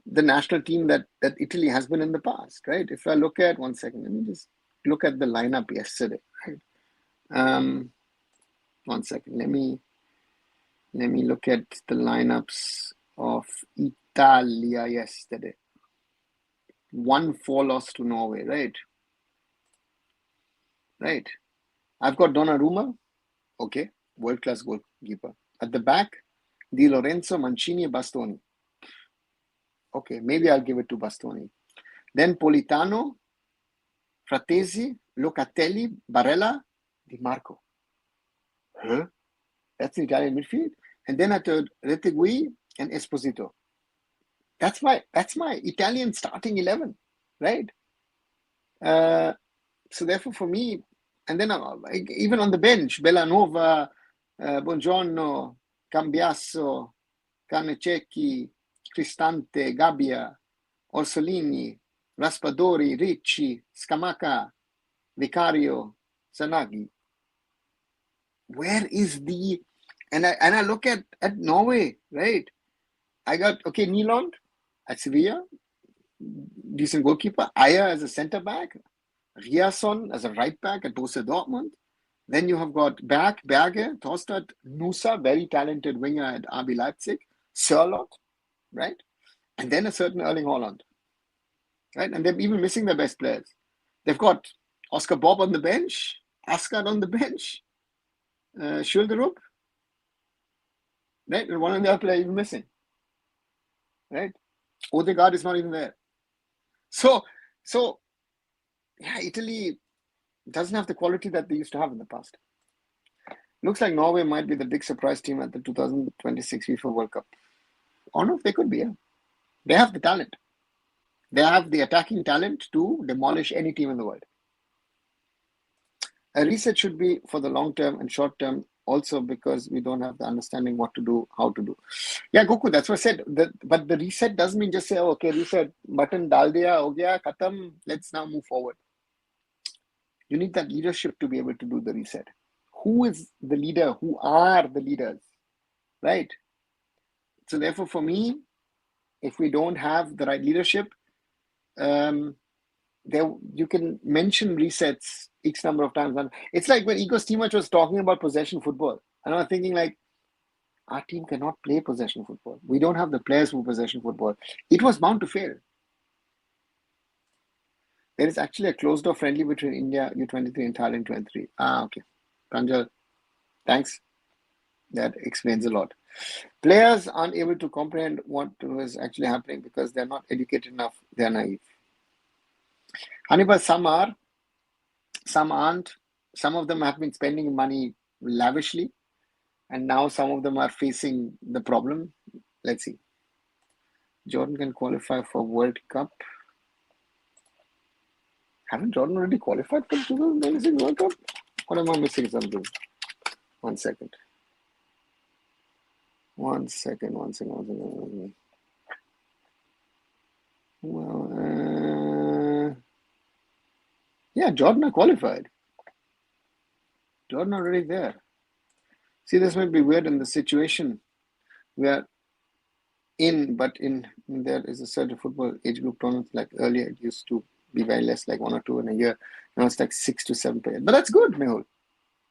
the national team that Italy has been in the past, right? If I look at, one second, let me just look at the lineup yesterday, right? One second, let me look at the lineups of Italia yesterday. 1-4 loss to Norway, right? Right. I've got Donnarumma, okay, world-class goalkeeper. At the back, Di Lorenzo, Mancini, Bastoni. Okay, maybe I'll give it to Bastoni. Then Politano, Fratesi, Locatelli, Barella, Di Marco. Huh? That's the Italian midfield. And then I third, Retegui and Esposito. That's my Italian starting 11, right? So therefore, for me, and then even on the bench, Bellanova, Buongiorno, Cambiasso, Carnececchi, Cristante, Gabbia, Orsolini, Raspadori, Ricci, Scamacca, Vicario, Sanaghi. Where is the and I look at Norway, right? I got Nyland at Sevilla, decent goalkeeper. Aya as a centre back, Riasson as a right back at Borussia Dortmund. Then you have got Berge, Torstad, Nusa, very talented winger at RB Leipzig, Sørloth, right? And then a certain Erling Haaland, right? And they're even missing their best players. They've got Oscar Bob on the bench, Asgard on the bench, Schulderup, right? And one of the other player even missing, right? Odegaard is not even there. So yeah, Italy doesn't have the quality that they used to have in the past. Looks like Norway might be the big surprise team at the 2026 FIFA World Cup. Or no, they could be, yeah. They have the talent. They have the attacking talent to demolish any team in the world. A reset should be for the long term and short term also, because we don't have the understanding what to do, how to do. Yeah, Goku, that's what I said. But the reset doesn't mean just say, oh, okay, reset, button dal diya, ho gaya, khatam, let's now move forward. You need that leadership to be able to do the reset. Who is the leader? Who are the leaders? Right? So therefore, for me, if we don't have the right leadership, you can mention resets X number of times. And it's like when Igor Stimac was talking about possession football. And I was thinking like, our team cannot play possession football. We don't have the players who possession football. It was bound to fail. There is actually a closed-door friendly between India U23 and Thailand 23. Okay. Pranjal, thanks. That explains a lot. Players aren't able to comprehend what is actually happening because they're not educated enough. They're naive. Hannibal, some are, some aren't. Some of them have been spending money lavishly, and now some of them are facing the problem. Let's see. Jordan can qualify for World Cup. Haven't Jordan already qualified for the 2026 World Cup? Or am I missing something? One second. Well, yeah, Jordan are qualified. Jordan already there. See, this might be weird in the situation we are in, but in there is a certain football age group tournament. Like earlier, it used to be very less, like 1 or 2 in a year. Now it's like 6 to 7 players. But that's good, Mehul.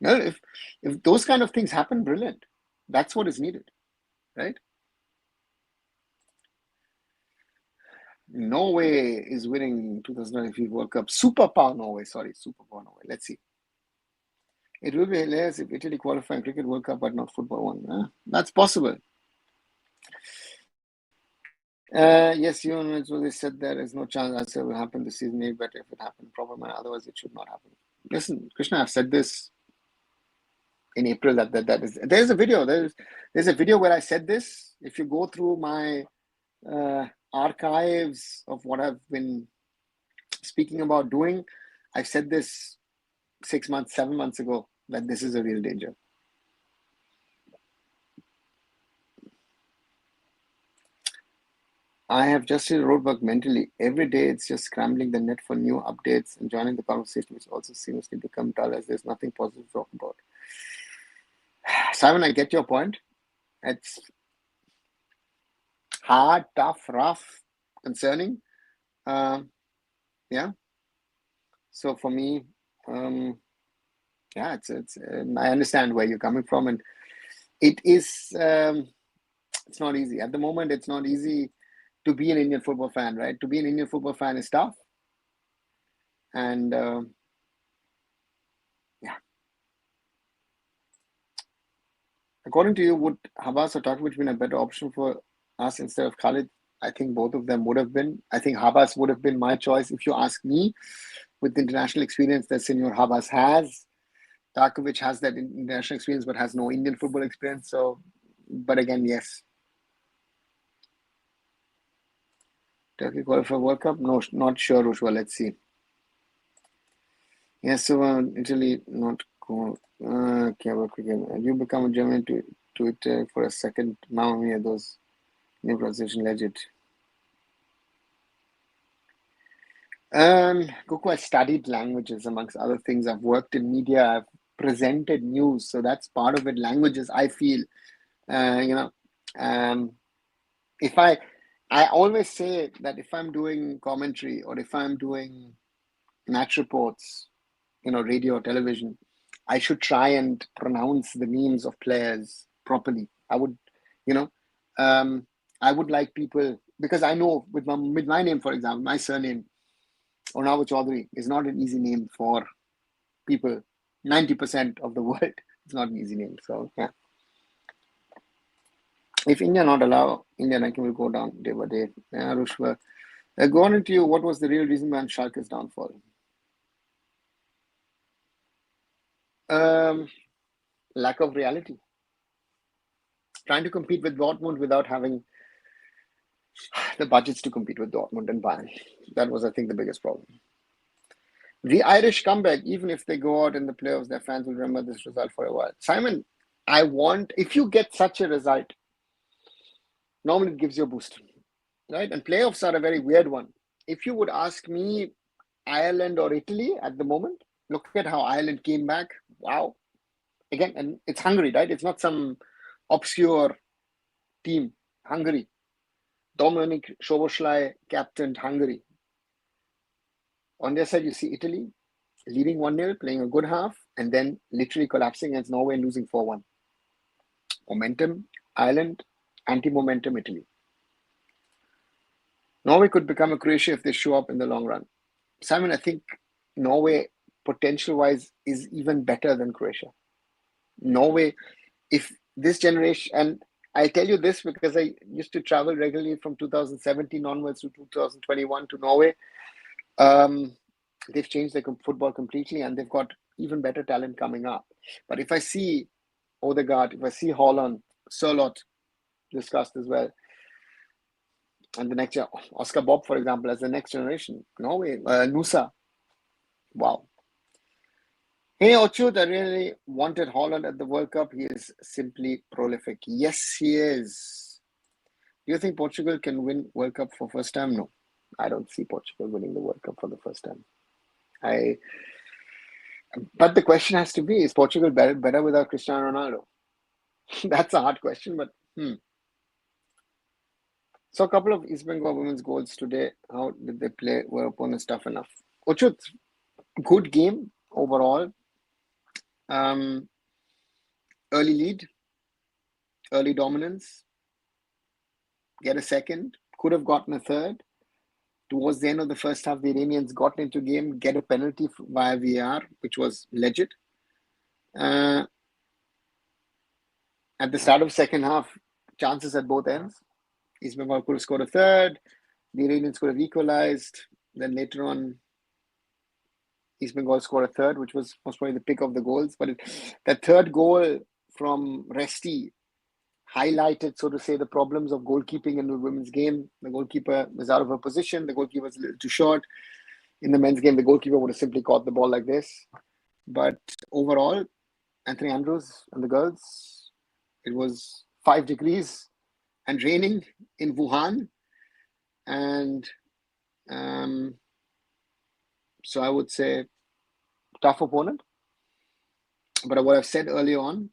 Well, if those kind of things happen, brilliant. That's what is needed, right? Norway is winning 2023 World Cup. Superpower Norway. Let's see. It will be hilarious if Italy qualify in Cricket World Cup, but not football one. That's possible. Yes, you know, so they said there is no chance that will happen this season. Maybe better if it happened proper manner. Otherwise, it should not happen. Listen, Krishna, I've said this in April that is. There's a video. There's a video where I said this. If you go through my archives of what I've been speaking about doing, I've said this 6 months, 7 months ago, that this is a real danger. I have just hit a roadblock mentally. Every day it's just scrambling the net for new updates and joining the conversation, which also seems to become dull as there's nothing positive to talk about. Simon, I get your point. It's hard, tough, rough, concerning. Yeah. So for me, yeah, it's I understand where you're coming from, and it is it's not easy at the moment. It's not easy to be an Indian football fan, right? To be an Indian football fan is tough, and yeah. According to you, would Habas or Takovich been a better option for us instead of Khalid? I think both of them would have been. I think Habas would have been my choice if you ask me. With the international experience that Senor Habas has, Takovich has that international experience but has no Indian football experience. So, but again, yes. Turkey qualify for World Cup? No, not sure, Ushwa. Let's see. Yes, so Italy not cool. Okay, you become a German to Twitter for a second. Now, yeah, those new pronunciation legit. Coco, I studied languages amongst other things. I've worked in media. I've presented news, so that's part of it. Languages, I feel, you know, if I always say that if I'm doing commentary or if I'm doing match reports, radio or television, I should try and pronounce the names of players properly. I would, you know, I would like people, because I know with my name, for example, my surname, Arunava Chaudhuri, is not an easy name for people. 90% of the world, it's not an easy name. So yeah. If India not allow, Indian ranking will go down day by day. Yeah, Rushva. Going into you, what was the real reason behind Schalke's downfall? Lack of reality. Trying to compete with Dortmund without having the budgets to compete with Dortmund and Bayern. That was, I think, the biggest problem. The Irish comeback, even if they go out in the playoffs, their fans will remember this result for a while. Simon, if you get such a result, normally it gives you a boost, right? And playoffs are a very weird one. If you would ask me, Ireland or Italy at the moment, look at how Ireland came back. Wow. Again, and it's Hungary, right? It's not some obscure team. Hungary. Dominic Szoboszlai captained Hungary. On their side, you see Italy leading 1-0, playing a good half, and then literally collapsing against Norway and losing 4-1. Momentum, Ireland, anti-momentum, Italy. Norway could become a Croatia if they show up in the long run. Simon, I think Norway, potential-wise, is even better than Croatia. Norway, if this generation, and I tell you this because I used to travel regularly from 2017 onwards to 2021 to Norway. They've changed their football completely, and they've got even better talent coming up. But if I see Odegaard, if I see Haaland, Sørloth, discussed as well, and the next year, Oscar Bob, for example, as the next generation, Norway, Nusa, wow. Hey, Ochut, I really wanted Haaland at the World Cup. He is simply prolific. Yes, he is. Do you think Portugal can win World Cup for first time? No, I don't see Portugal winning the World Cup for the first time. But the question has to be, is Portugal better without Cristiano Ronaldo? That's a hard question, but So a couple of East Bengal women's goals today. How did they play? Were opponents tough enough? Ochut, good game overall. Early lead, early dominance. Get a second. Could have gotten a third. Towards the end of the first half, the Iranians got into game, get a penalty via VAR, which was legit. At the start of second half, chances at both ends. East Bengal could have scored a third. The Iranians could have equalized. Then later on, East Bengal scored a third, which was most probably the pick of the goals. But that third goal from Resti highlighted, so to say, the problems of goalkeeping in the women's game. The goalkeeper was out of her position. The goalkeeper was a little too short. In the men's game, the goalkeeper would have simply caught the ball like this. But overall, Anthony Andrews and the girls, it was 5 degrees and raining in Wuhan. And so I would say tough opponent. But what I've said earlier on,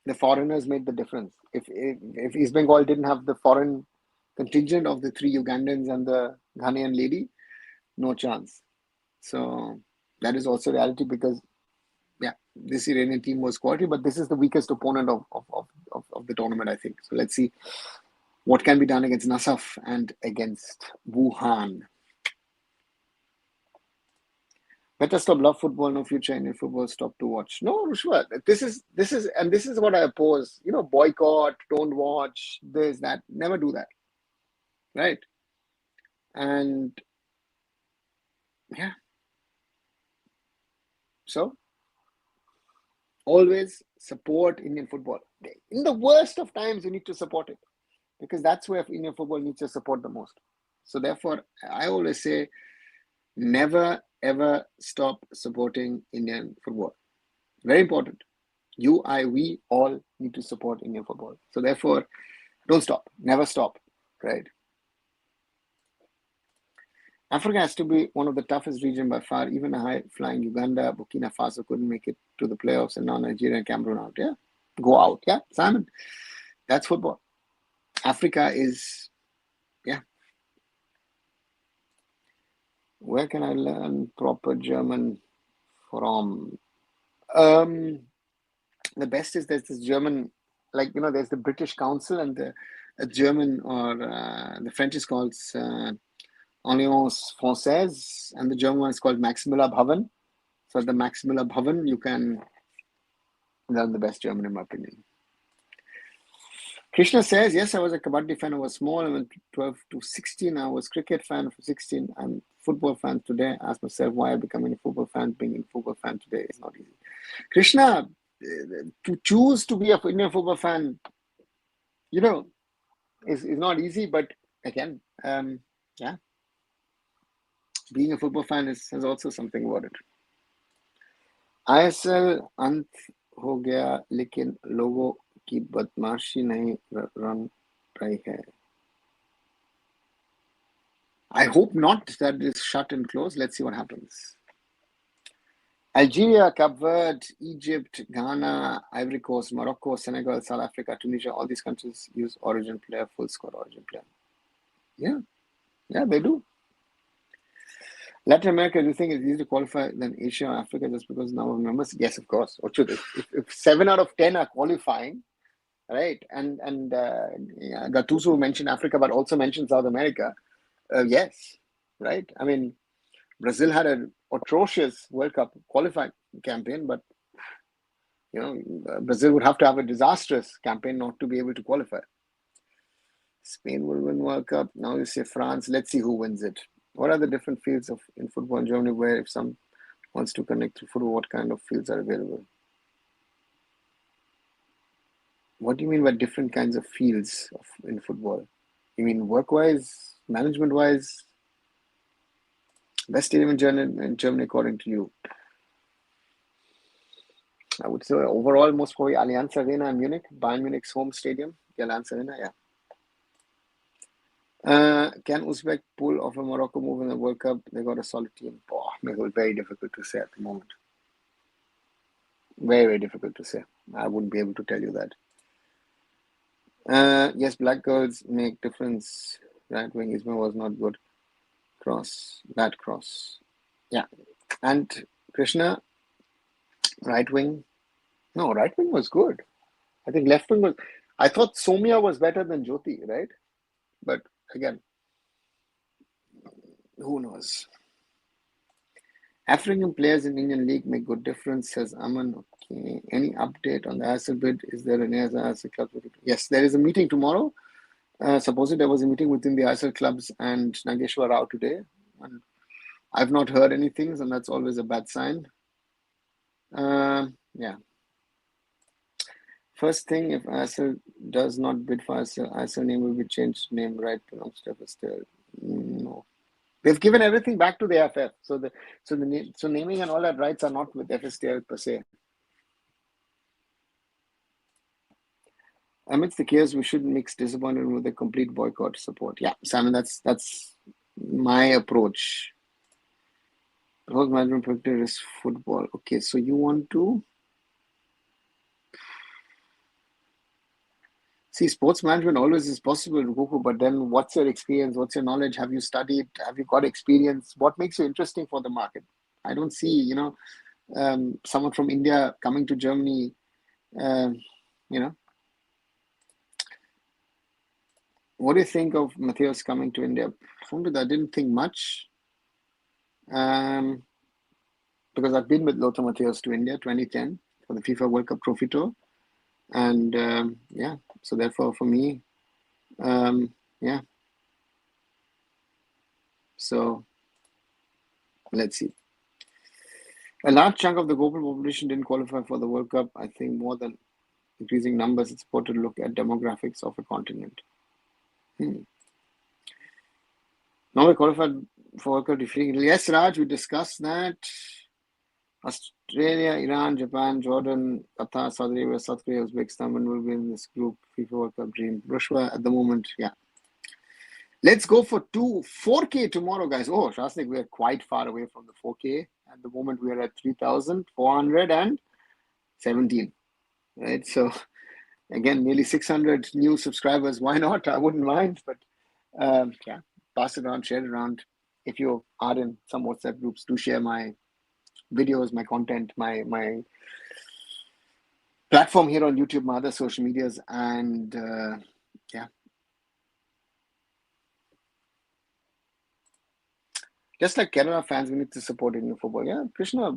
the foreigners made the difference. If East Bengal didn't have the foreign contingent of the 3 Ugandans and the Ghanaian lady, no chance. So that is also reality because, yeah, this Iranian team was quality, but this is the weakest opponent of the tournament, I think. So let's see what can be done against Nasaf and against Wuhan. Better stop, love football, no future Indian football, stop to watch. No, Rushwa, this is what I oppose. Boycott, don't watch, this, that. Never do that. Right? And yeah. So always support Indian football. In the worst of times, you need to support it. because that's where Indian football needs your support the most. So therefore, I always say, never ever stop supporting Indian football. Very important. We all need to support Indian football. So therefore, don't stop. Never stop. Right. Africa has to be one of the toughest regions by far. Even a high-flying Uganda, Burkina Faso couldn't make it to the playoffs, and now Nigeria and Cameroon out. Yeah, go out. Yeah, Simon, that's football. Africa is, yeah. Where can I learn proper German from? The best is there's this German, like, there's the British Council, and the German, or the French is called Alliance Française, and the German one is called Maximila Bhavan. So at the Maximila Bhavan, you can learn the best German, in my opinion. Krishna says, yes, I was a Kabaddi fan. I was small. I went 12 to 16. I was cricket fan for 16. I'm football fan today. I asked myself why becoming a football fan, being a football fan today is not easy. Krishna, to choose to be a Indian football fan, is not easy. But again, yeah, being a football fan has also something about it. ISL अंत हो गया, लेकिन लोगों की बदमाशी नहीं run रही है. I hope not that it is shut and closed. Let's see what happens. Algeria, Cape Verde, Egypt, Ghana, Ivory Coast, Morocco, Senegal, South Africa, Tunisia, all these countries use origin player, full squad origin player. Yeah, they do. Latin America, do you think it's easier to qualify than Asia or Africa just because now of members? Yes, of course. What should it? If 7 out of 10 are qualifying, right? And Gattuso mentioned Africa, but also mentioned South America. Yes, right? I mean, Brazil had an atrocious World Cup qualifying campaign, but Brazil would have to have a disastrous campaign not to be able to qualify. Spain will win World Cup. Now you say France. Let's see who wins it. What are the different fields in football in Germany where if some wants to connect to football, what kind of fields are available? What do you mean by different kinds of fields in football? You mean work-wise, management-wise? Best stadium in Germany according to you? I would say overall most probably Allianz Arena in Munich, Bayern Munich's home stadium, the Allianz Arena, yeah. Can Uzbek pull off a Morocco move in the World Cup? They got a solid team. Very difficult to say at the moment. Very, very difficult to say. I wouldn't be able to tell you that. Yes, black girls make difference. Right wing Ismail was not good. Bad cross. Yeah. And Krishna, right wing. No, right wing was good. I think left wing was. I thought Somia was better than Jyoti, right? But again, who knows? African players in Indian League make good difference, says Aman. Okay. Any update on the ISL bid? Is there an ISL club? Yes, there is a meeting tomorrow. Supposedly there was a meeting within the ISL clubs and Nageshwar Rao today. And I've not heard anything, and that's always a bad sign. Yeah. First thing, if ISL does not bid for ISL name will be changed name, right? Belongs to FSTL. No. They've given everything back to the AIFF. So naming and all that rights are not with FSTL per se. Amidst the chaos, we shouldn't mix disappointment with a complete boycott support. Yeah, Simon, that's my approach. Role management practice is football. Okay, so you want to see sports management always is possible, Goku, but then what's your experience? What's your knowledge? Have you studied? Have you got experience? What makes you interesting for the market? I don't see, someone from India coming to Germany, What do you think of Matthias coming to India? From I didn't think much. Because I've been with Lothar Matthäus to India 2010 for the FIFA World Cup Trophy Tour. And yeah, so therefore for me, yeah. So let's see. A large chunk of the global population didn't qualify for the World Cup. I think more than increasing numbers, it's important to look at demographics of a continent. Norway qualified for World Cup defeating Italy. Yes, Raj, we discussed that. Australia, Iran, Japan, Jordan, Qatar, Saudi Arabia, South Korea, Uzbekistan will be in this group. FIFA World Cup dream. Rushwa at the moment, yeah. Let's go for 4K tomorrow, guys. Oh, Shasnik, we are quite far away from the 4K. At the moment, we are at 3,417. Right, so again, nearly 600 new subscribers. Why not? I wouldn't mind, but yeah, pass it around, share it around. If you are in some WhatsApp groups, do share my videos, my content, my platform here on YouTube, my other social medias, and yeah. Just like Kerala fans, we need to support Indian football. Yeah, Krishna,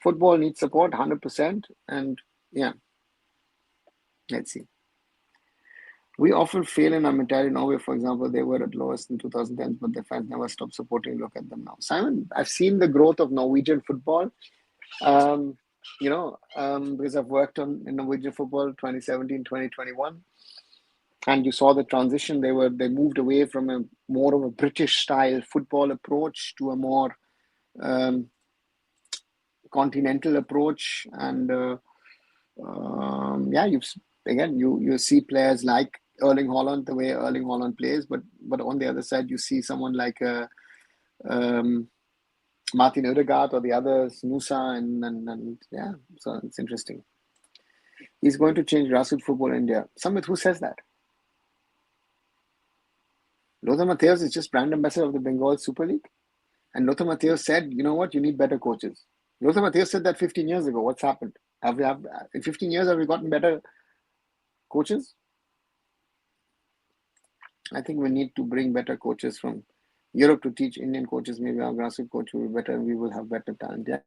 football needs support 100%. And yeah, let's see. We often fail in our mentality. Norway, for example, they were at lowest in 2010, but their fans never stopped supporting. Look at them now. Simon, I've seen the growth of Norwegian football. Because I've worked in Norwegian football 2017, 2021. And you saw the transition. They moved away from a more of a British style football approach to a more continental approach. And you see players like Erling Haaland, the way Erling Haaland plays, but on the other side you see someone like Martin Odegaard or the others, Musa, and yeah, so it's interesting. He's going to change grassroots football in India. Samit, who says that? Lothar Matthäus is just brand ambassador of the Bengal Super League. And Lothar Matthäus said, you know what, you need better coaches. Lothar Matthäus said that 15 years ago. What's happened? In 15 years, have we gotten better coaches? I think we need to bring better coaches from Europe to teach Indian coaches. Maybe our grassroots coach will be better and we will have better talent. Yeah,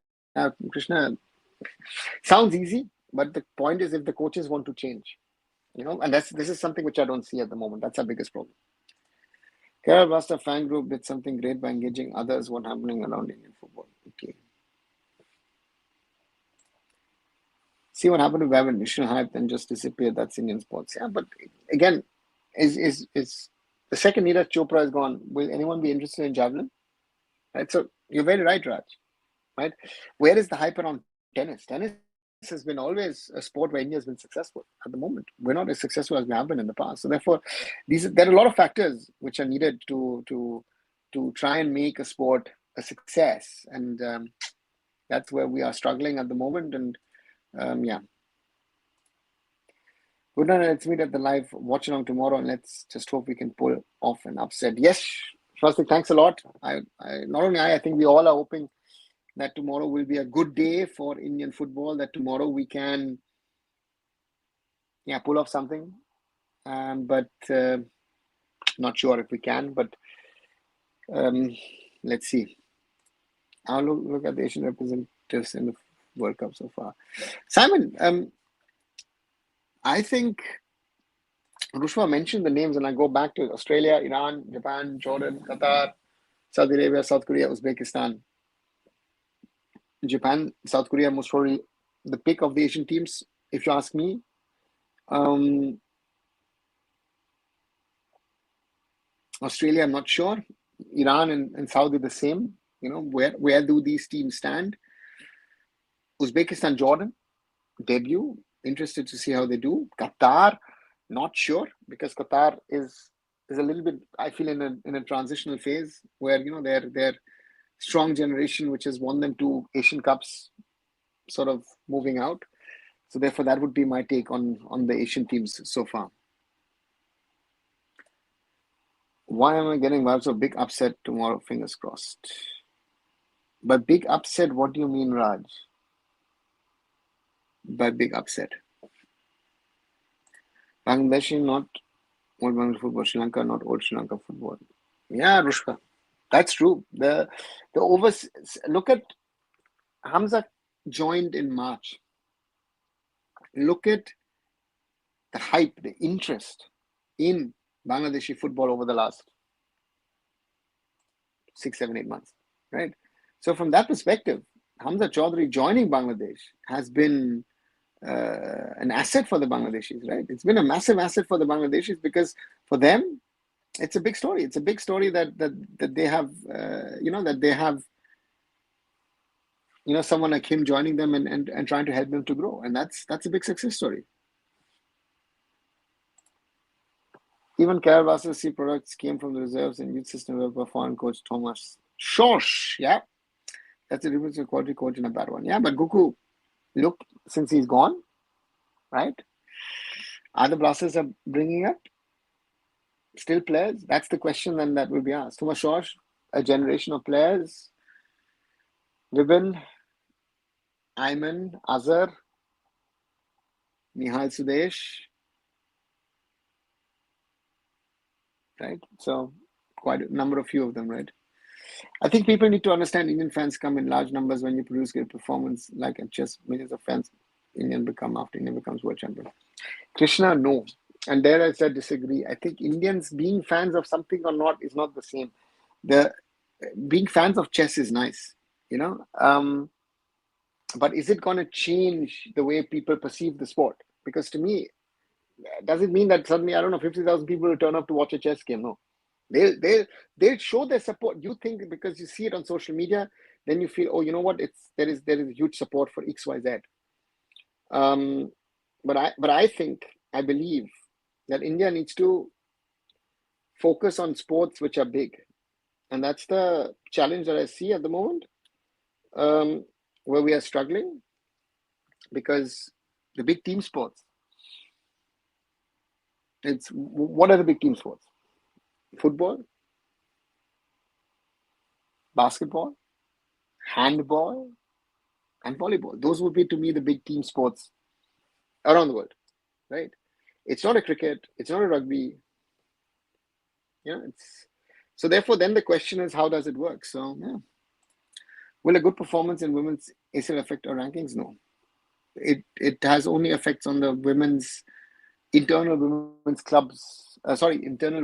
Krishna, sounds easy, but the point is if the coaches want to change, and this is something which I don't see at the moment. That's our biggest problem. Kerala Blaster fan group did something great by engaging others what happening around Indian football. Okay. See what happened to we have initial hype then just disappeared. That's Indian sports. Yeah, but again, is the second Neeraj Chopra is gone. Will anyone be interested in javelin? Right. So you're very right, Raj. Right. Where is the hype around tennis? Tennis has been always a sport where India has been successful. At the moment, we're not as successful as we have been in the past. So therefore, there are a lot of factors which are needed to try and make a sport a success, and that's where we are struggling at the moment. And yeah. Good night. Let's meet at the live watch along tomorrow, and let's just hope we can pull off an upset. Yes, Swastik, thanks a lot. I think we all are hoping that tomorrow will be a good day for Indian football, that tomorrow we can pull off something. But not sure if we can, but let's see. I'll look at the Asian representatives in the World Cup so far. Simon, I think Rushwa mentioned the names, and I go back to Australia, Iran, Japan, Jordan, Qatar, Saudi Arabia, South Korea, Uzbekistan. Japan, South Korea, most probably the pick of the Asian teams, if you ask me. Australia, I'm not sure. Iran and Saudi the same. Where do these teams stand? Uzbekistan, Jordan, debut. Interested to see how they do. Qatar, not sure, because Qatar is a little bit, I feel, in a transitional phase where their strong generation, which has won them 2 Asian Cups, sort of moving out. So therefore, that would be my take on the Asian teams so far. Why am I getting vibes of big upset tomorrow? Fingers crossed. By big upset, what do you mean, Raj? By big upset. Bangladeshi, not old Bangladesh football. Sri Lanka, not old Sri Lanka football. Yeah, Rushka, that's true. Look at Hamza joined in March. Look at the hype, the interest in Bangladeshi football over the last 6, 7, 8 months, right? So from that perspective, Hamza Chaudhuri joining Bangladesh has been an asset for the Bangladeshis, right? It's been a massive asset for the Bangladeshis because for them, it's a big story. It's a big story that they have, that they have, someone like him joining them and trying to help them to grow. And that's a big success story. Even Kerala C products came from the reserves and youth system developed by foreign coach Thomas Schorsch. Yeah, that's a difference of quality coach in a bad one. Yeah, but Guku, look, since he's gone, right? Are the Blasters are bringing up still players? That's the question then that will be asked. Thomas Schorsch, a generation of players. Vibin, Ayman, Azhar, Nihal Sudesh, right? So quite a number of few of them, right? I think people need to understand Indian fans come in large numbers when you produce great performance, like at chess, millions of fans Indian becomes world champion. Krishna, no. And there I said disagree. I think Indians being fans of something or not is not the same. The being fans of chess is nice, but is it going to change the way people perceive the sport? Because to me, does it mean that suddenly, I don't know, 50,000 people will turn up to watch a chess game? No. They'll show their support. You think because you see it on social media, then you feel, oh, you know what? There is huge support for XYZ. But I believe that India needs to focus on sports which are big, and that's the challenge that I see at the moment, where we are struggling because the big team sports. What are the big team sports? Football, basketball, handball, and volleyball. Those would be, to me, the big team sports around the world, right? It's not a cricket. It's not a rugby. So therefore, then the question is, how does it work? So, yeah. Will a good performance in women's ACL affect our rankings? No. It has only effects on the internal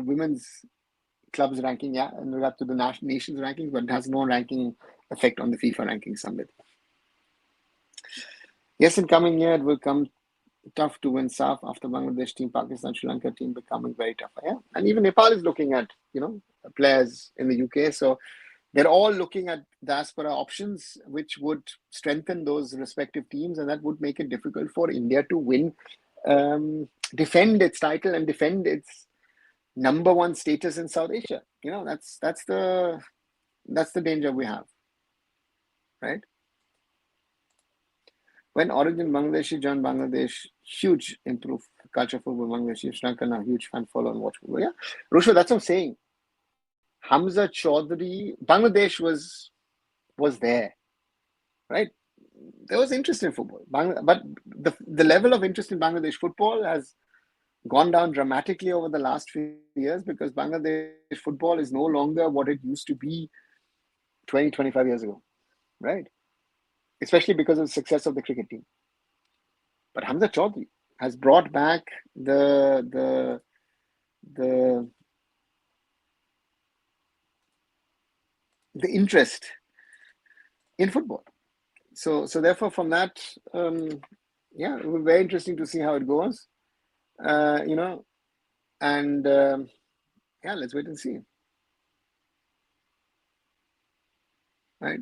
women's clubs ranking, in regard to the nations rankings, but it has no ranking effect on the FIFA ranking summit. Yes, in coming year, it will come tough to win SAF after Bangladesh team, Pakistan, Sri Lanka team becoming very tough. Yeah, and even Nepal is looking at players in the UK. So they're all looking at diaspora options, which would strengthen those respective teams, and that would make it difficult for India to win, defend its title and defend its number one status in South Asia. That's the danger we have, right? When Origin Bangladeshi joined Bangladesh, huge improved culture football Bangladeshi, Sri Lanka now huge fan follow and watch football. Yeah, Rusha, that's what I'm saying. Hamza Chaudhuri, Bangladesh was there, right? There was interest in football, but the level of interest in Bangladesh football has gone down dramatically over the last few years because Bangladesh football is no longer what it used to be 20, 25 years ago, right? Especially because of the success of the cricket team. But Hamza Chaudhuri has brought back the interest in football. So therefore, from that, it will be very interesting to see how it goes. And let's wait and see. Right.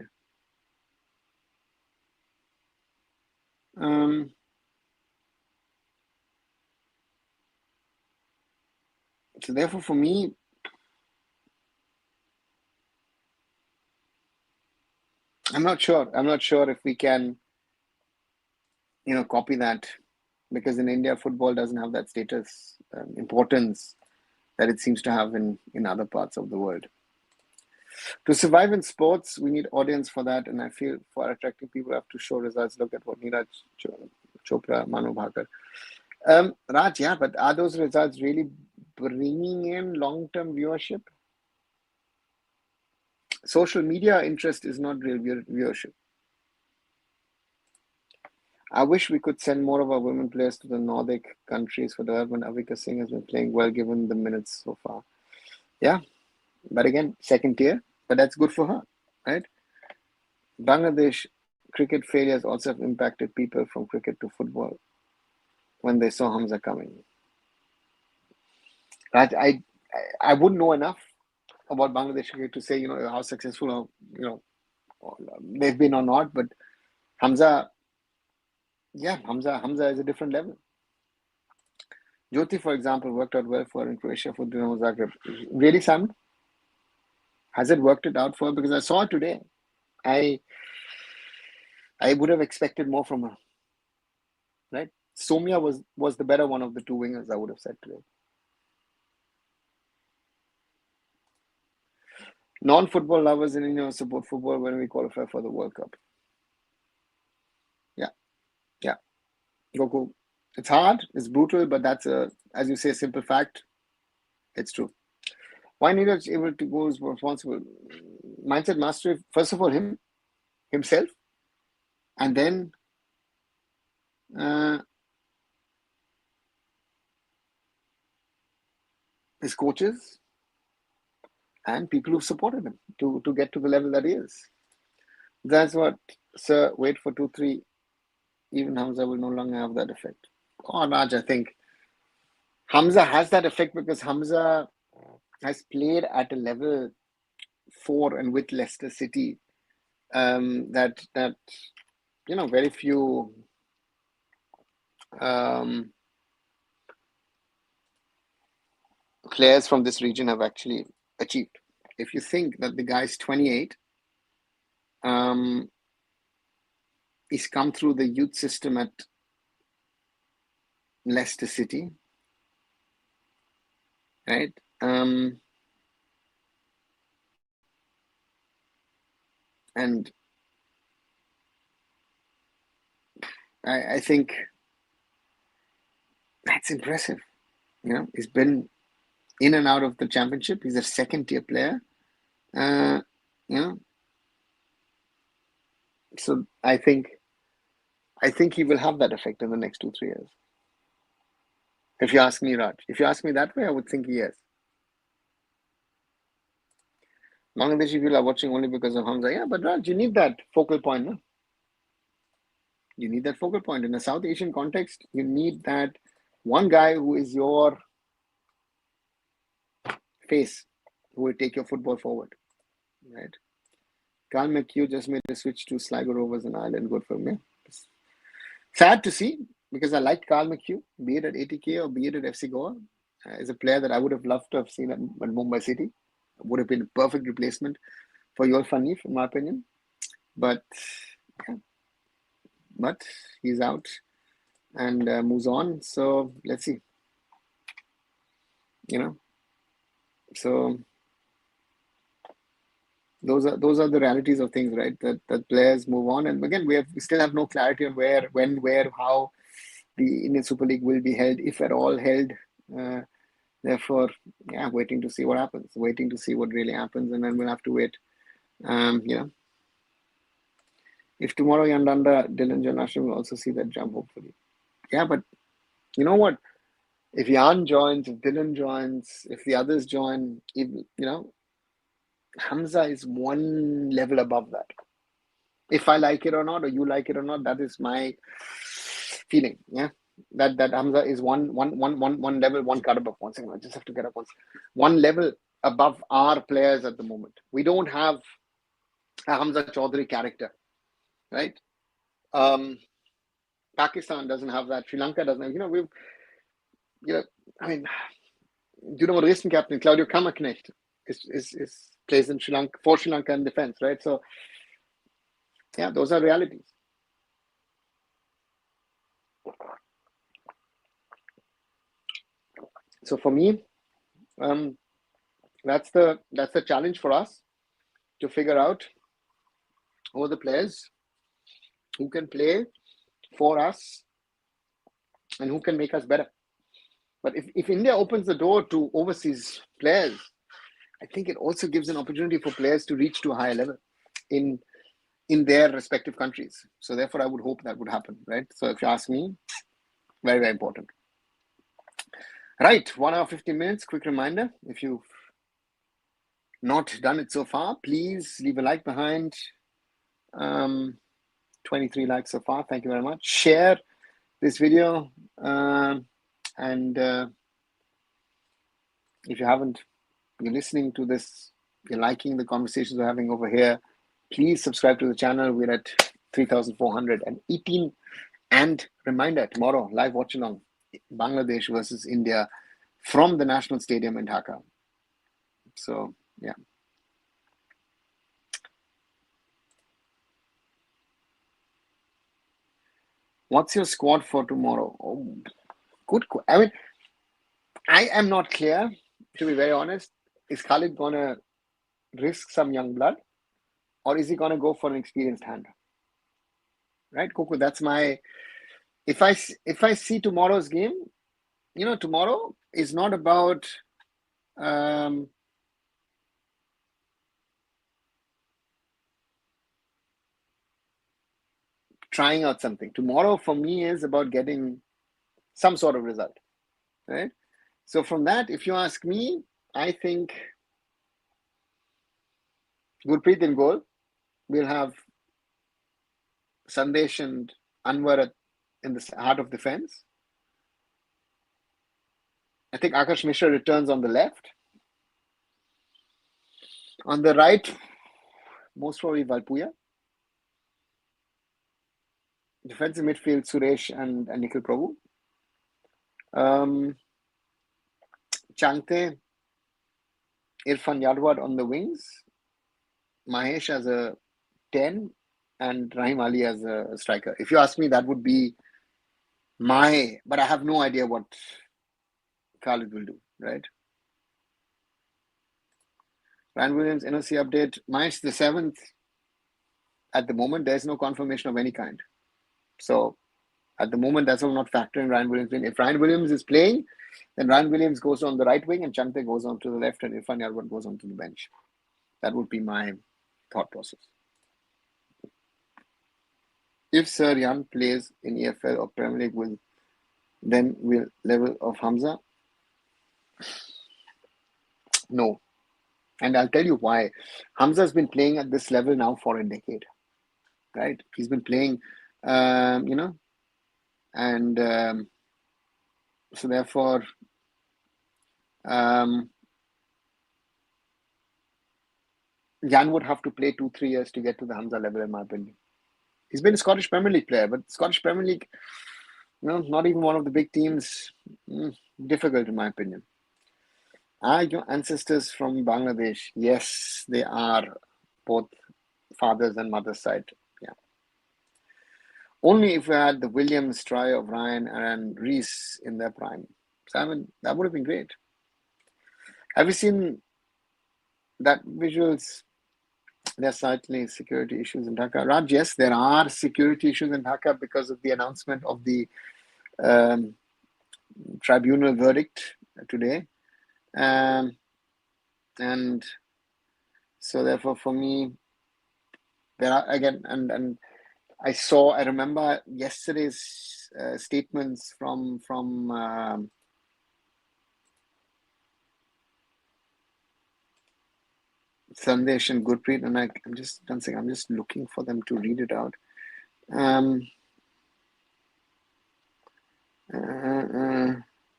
So therefore, for me, I'm not sure if we can, copy that, because in India, football doesn't have that status, importance that it seems to have in other parts of the world. To survive in sports, we need audience for that, and I feel for attracting people, we have to show results. Look at what Neeraj Chopra, Manu Bhaker. Raj, yeah, but are those results really bringing in long-term viewership? Social media interest is not real viewership. I wish we could send more of our women players to the Nordic countries for development. Avika Singh has been playing well given the minutes so far. Yeah, but again, second tier, but that's good for her, right? Bangladesh cricket failures also have impacted people from cricket to football when they saw Hamza coming. I wouldn't know enough about Bangladesh cricket to say, how successful or, they've been or not, but Hamza is a different level. Jyoti, for example, worked out well for her in Croatia for Dinamo Zagreb. Really, Sam? Has it worked it out for her? Because I saw her today. I would have expected more from her. Right? Somia was the better one of the two wingers, I would have said today. Non-football lovers in India support football when we qualify for the World Cup. Yeah. Goku. It's hard, it's brutal, but that's as you say, a simple fact. It's true. Why Neeraj able to go is responsible? Mindset mastery, first of all, himself, and then his coaches and people who supported him to get to the level that he is. That's what, sir, wait for 2-3. Even Hamza will no longer have that effect. Oh, Raj, I think Hamza has that effect because Hamza has played at a level for and with Leicester City that very few players from this region have actually achieved. If you think that the guy's 28, he's come through the youth system at Leicester City, right? And I think that's impressive. He's been in and out of the championship. He's a second-tier player. So I think he will have that effect in the next 2-3 years. If you ask me, Raj. If you ask me that way, I would think he is. Bangladeshi people are watching only because of Hamza. Yeah, but Raj, you need that focal point, no? You need that focal point. In a South Asian context, you need that one guy who is your face, who will take your football forward, right? Carl McHugh just made a switch to Sligo Rovers in Ireland. Good for me. Sad to see, because I liked Carl McHugh, be it at ATK or be it at FC Goa. As a player that I would have loved to have seen at Mumbai City. Would have been a perfect replacement for Joel van Neef, in my opinion. But he's out and moves on. So let's see. So those are the realities of things, right? That players move on, and again, we still have no clarity on where, when, how the Indian Super League will be held, if at all held. Therefore, waiting to see what happens, waiting to see what really happens, and then we'll have to wait. If tomorrow Yandanda, Dylan John Ashram will also see that jump, hopefully. Yeah, but you know what? If Jan joins, if Dylan joins, if the others join, Hamza is one level above that. If I like it or not, or you like it or not, that is my feeling. Yeah, that Hamza is one level, one cut above. One second, I just have to get up once. One level above our players at the moment. We don't have a Hamza Chaudhuri character, right? Pakistan doesn't have that. Sri Lanka doesn't have. I mean, recent captain Claudio Kammerknecht is plays in Sri Lanka for Sri Lanka in defense, right? So, yeah, those are realities. So for me, that's the challenge for us to figure out who are the players who can play for us and who can make us better. But if India opens the door to overseas players, I think it also gives an opportunity for players to reach to a higher level in their respective countries. So therefore, I would hope that would happen, right? So if you ask me, very, very important. Right, 1 hour, 50 minutes. Quick reminder, if you've not done it so far, please leave a like behind. 23 likes so far. Thank you very much. Share this video. And if you haven't, you're listening to this, you're liking the conversations we're having over here, please subscribe to the channel. We're at 3,418. And reminder, tomorrow, live watch along, Bangladesh versus India from the National Stadium in Dhaka. So, yeah. What's your squad for tomorrow? Oh, good. I mean, I am not clear, to be very honest. Is Khalid going to risk some young blood, or is he going to go for an experienced hand? Right, Kuku, that's my... If I see tomorrow's game, you know, tomorrow is not about trying out something. Tomorrow for me is about getting some sort of result, right? So from that, if you ask me, I think Gurpreet in goal. We'll have Sandesh and Anwar in the heart of defense. I think Akash Mishra returns on the left. On the right, most probably Valpuya. Defensive midfield, Suresh and Nikhil Prabhu. Changte, Irfan Yadwad on the wings. Mahesh as a 10 and Rahim Ali as a striker. If you ask me, that would be but I have no idea what Khalid will do, right? Ryan Williams, NOC update. Mahesh, the 7th, at the moment, there's no confirmation of any kind. So at the moment, that's all not factoring Ryan Williams in. If Ryan Williams is playing, then Ryan Williams goes on the right wing and Changte goes on to the left and Irfan Yadwad goes on to the bench. That would be my thought process. If Sir Jan plays in EFL or Premier League, then will level of Hamza? No. And I'll tell you why. Hamza's been playing at this level now for a decade, right? He's been playing, you know, and so therefore, Jan would have to play 2-3 years to get to the Hamza level, in my opinion. He's been a Scottish Premier League player, but Scottish Premier League, you know, not even one of the big teams. Difficult, in my opinion. Are your ancestors from Bangladesh? Yes, they are, both father's and mother's side. Yeah. Only if we had the Williams, Troy, O'Brien, and Reese in their prime. Simon, that would have been great. Have you seen that visuals? There are certainly security issues in Dhaka. Raj, yes, there are security issues in Dhaka because of the announcement of the tribunal verdict today. And so therefore for me, there are, again, and I remember yesterday's statements from Sandesh and Gurpreet, and I'm just looking for them to read it out.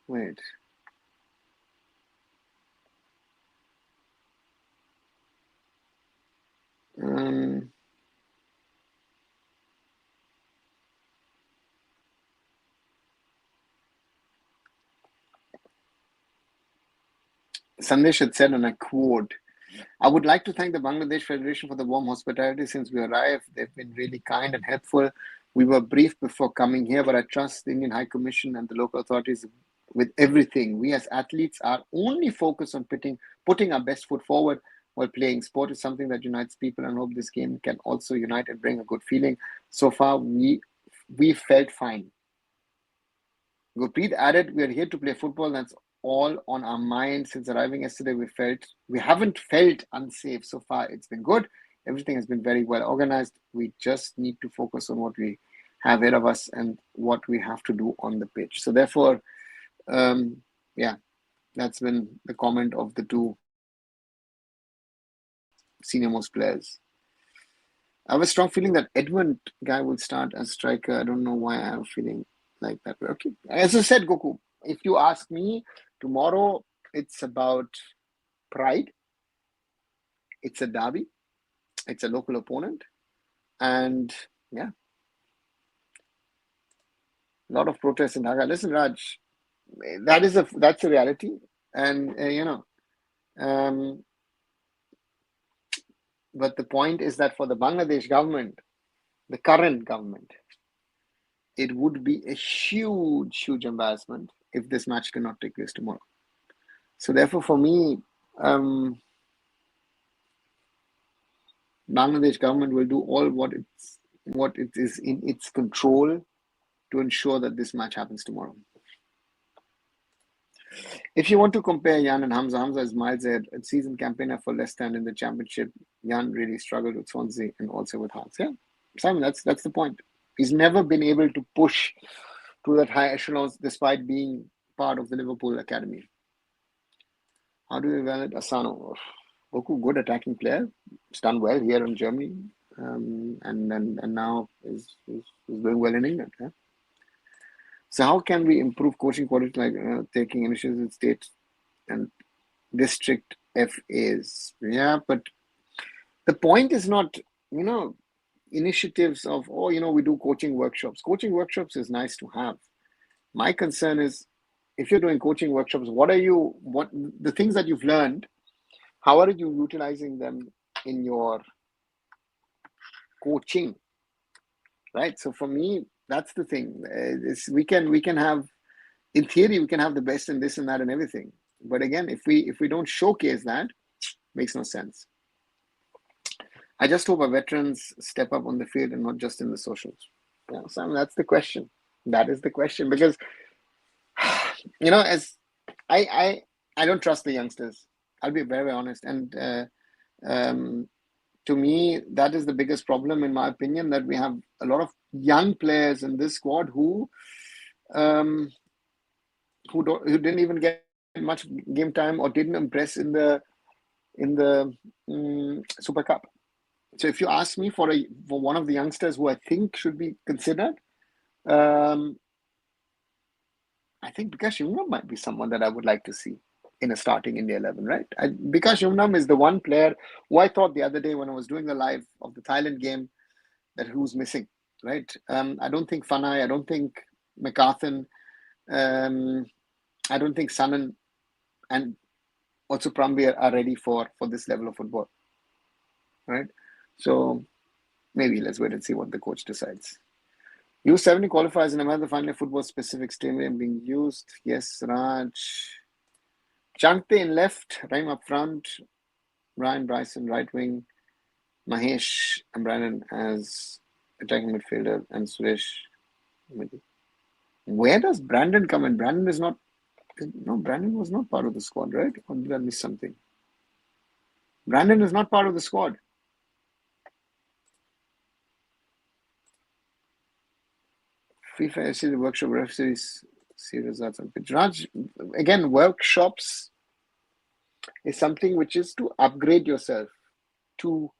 Wait. Sandesh had said, and I quote, "I would like to thank the Bangladesh Federation for the warm hospitality since we arrived. They've been really kind and helpful. We were briefed before coming here, but I trust the Indian High Commission and the local authorities with everything. We as athletes are only focused on putting our best foot forward while playing. Sport is something that unites people, and hope this game can also unite and bring a good feeling. So far, we felt fine." Gurpreet added, "We are here to play football. That's all on our mind. Since arriving yesterday, we haven't felt unsafe so far. It's been good. Everything has been very well organized. We just need to focus on what we have ahead of us and what we have to do on the pitch." So therefore, yeah, that's been the comment of the two senior most players. I have a strong feeling that Edmund guy will start as striker. I don't know why I have a feeling like that. But okay. As I said, Goku, if you ask me tomorrow, it's about pride. It's a derby. It's a local opponent. And yeah, a lot of protests in Dhaka. Listen, Raj, that's a reality. And, but the point is that for the Bangladesh government, the current government, it would be a huge, huge embarrassment if this match cannot take place tomorrow. So therefore, for me, Bangladesh government will do all what it is in its control to ensure that this match happens tomorrow. If you want to compare Jan and Hamza is miles ahead. A seasoned campaigner for Leicester and in the Championship. Jan really struggled with Swansea and also with Hearts. Yeah, Simon, that's the point. He's never been able to push to that high echelons despite being part of the Liverpool academy. How do you evaluate Asano? Goku, good attacking player. He's done well here in Germany, and now is doing well in England. Yeah? So how can we improve coaching quality, like taking initiatives in state and district FAs? Yeah, but the point is not, initiatives of, we do coaching workshops. Coaching workshops is nice to have. My concern is, if you're doing coaching workshops, what the things that you've learned, how are you utilizing them in your coaching, right? So for me, that's the thing. We can have, in theory, we can have the best in this and that and everything. But again, if we don't showcase that, makes no sense. I just hope our veterans step up on the field and not just in the socials. Yeah, Sam, that's the question. That is the question, because as I don't trust the youngsters. I'll be very, very honest. And to me, that is the biggest problem, in my opinion, that we have a lot of young players in this squad who didn't even get much game time or didn't impress in the Super Cup. So if you ask me for one of the youngsters who I think should be considered, I think Bikash Yumnam might be someone that I would like to see in a starting India 11, right? Bikash Yumnam is the one player who I thought the other day when I was doing the live of the Thailand game that who's missing, right? I don't think Fanai, I don't think McCarthan, I don't think Sanan and also Prambir are ready for this level of football, right? So maybe let's wait and see what the coach decides. U70 qualifiers in America, finally football specific stadium being used. Yes, Raj. Changte in left, Raim up front, Ryan Bryson right wing, Mahesh and Brandon as attacking midfielder, and Suresh. Where does Brandon come in? Brandon was not part of the squad, right? Or did I miss something? Brandon is not part of the squad. FIFA FC, the workshop ref series, see results on pitch. Raj, again, workshops is something which is to upgrade yourself, to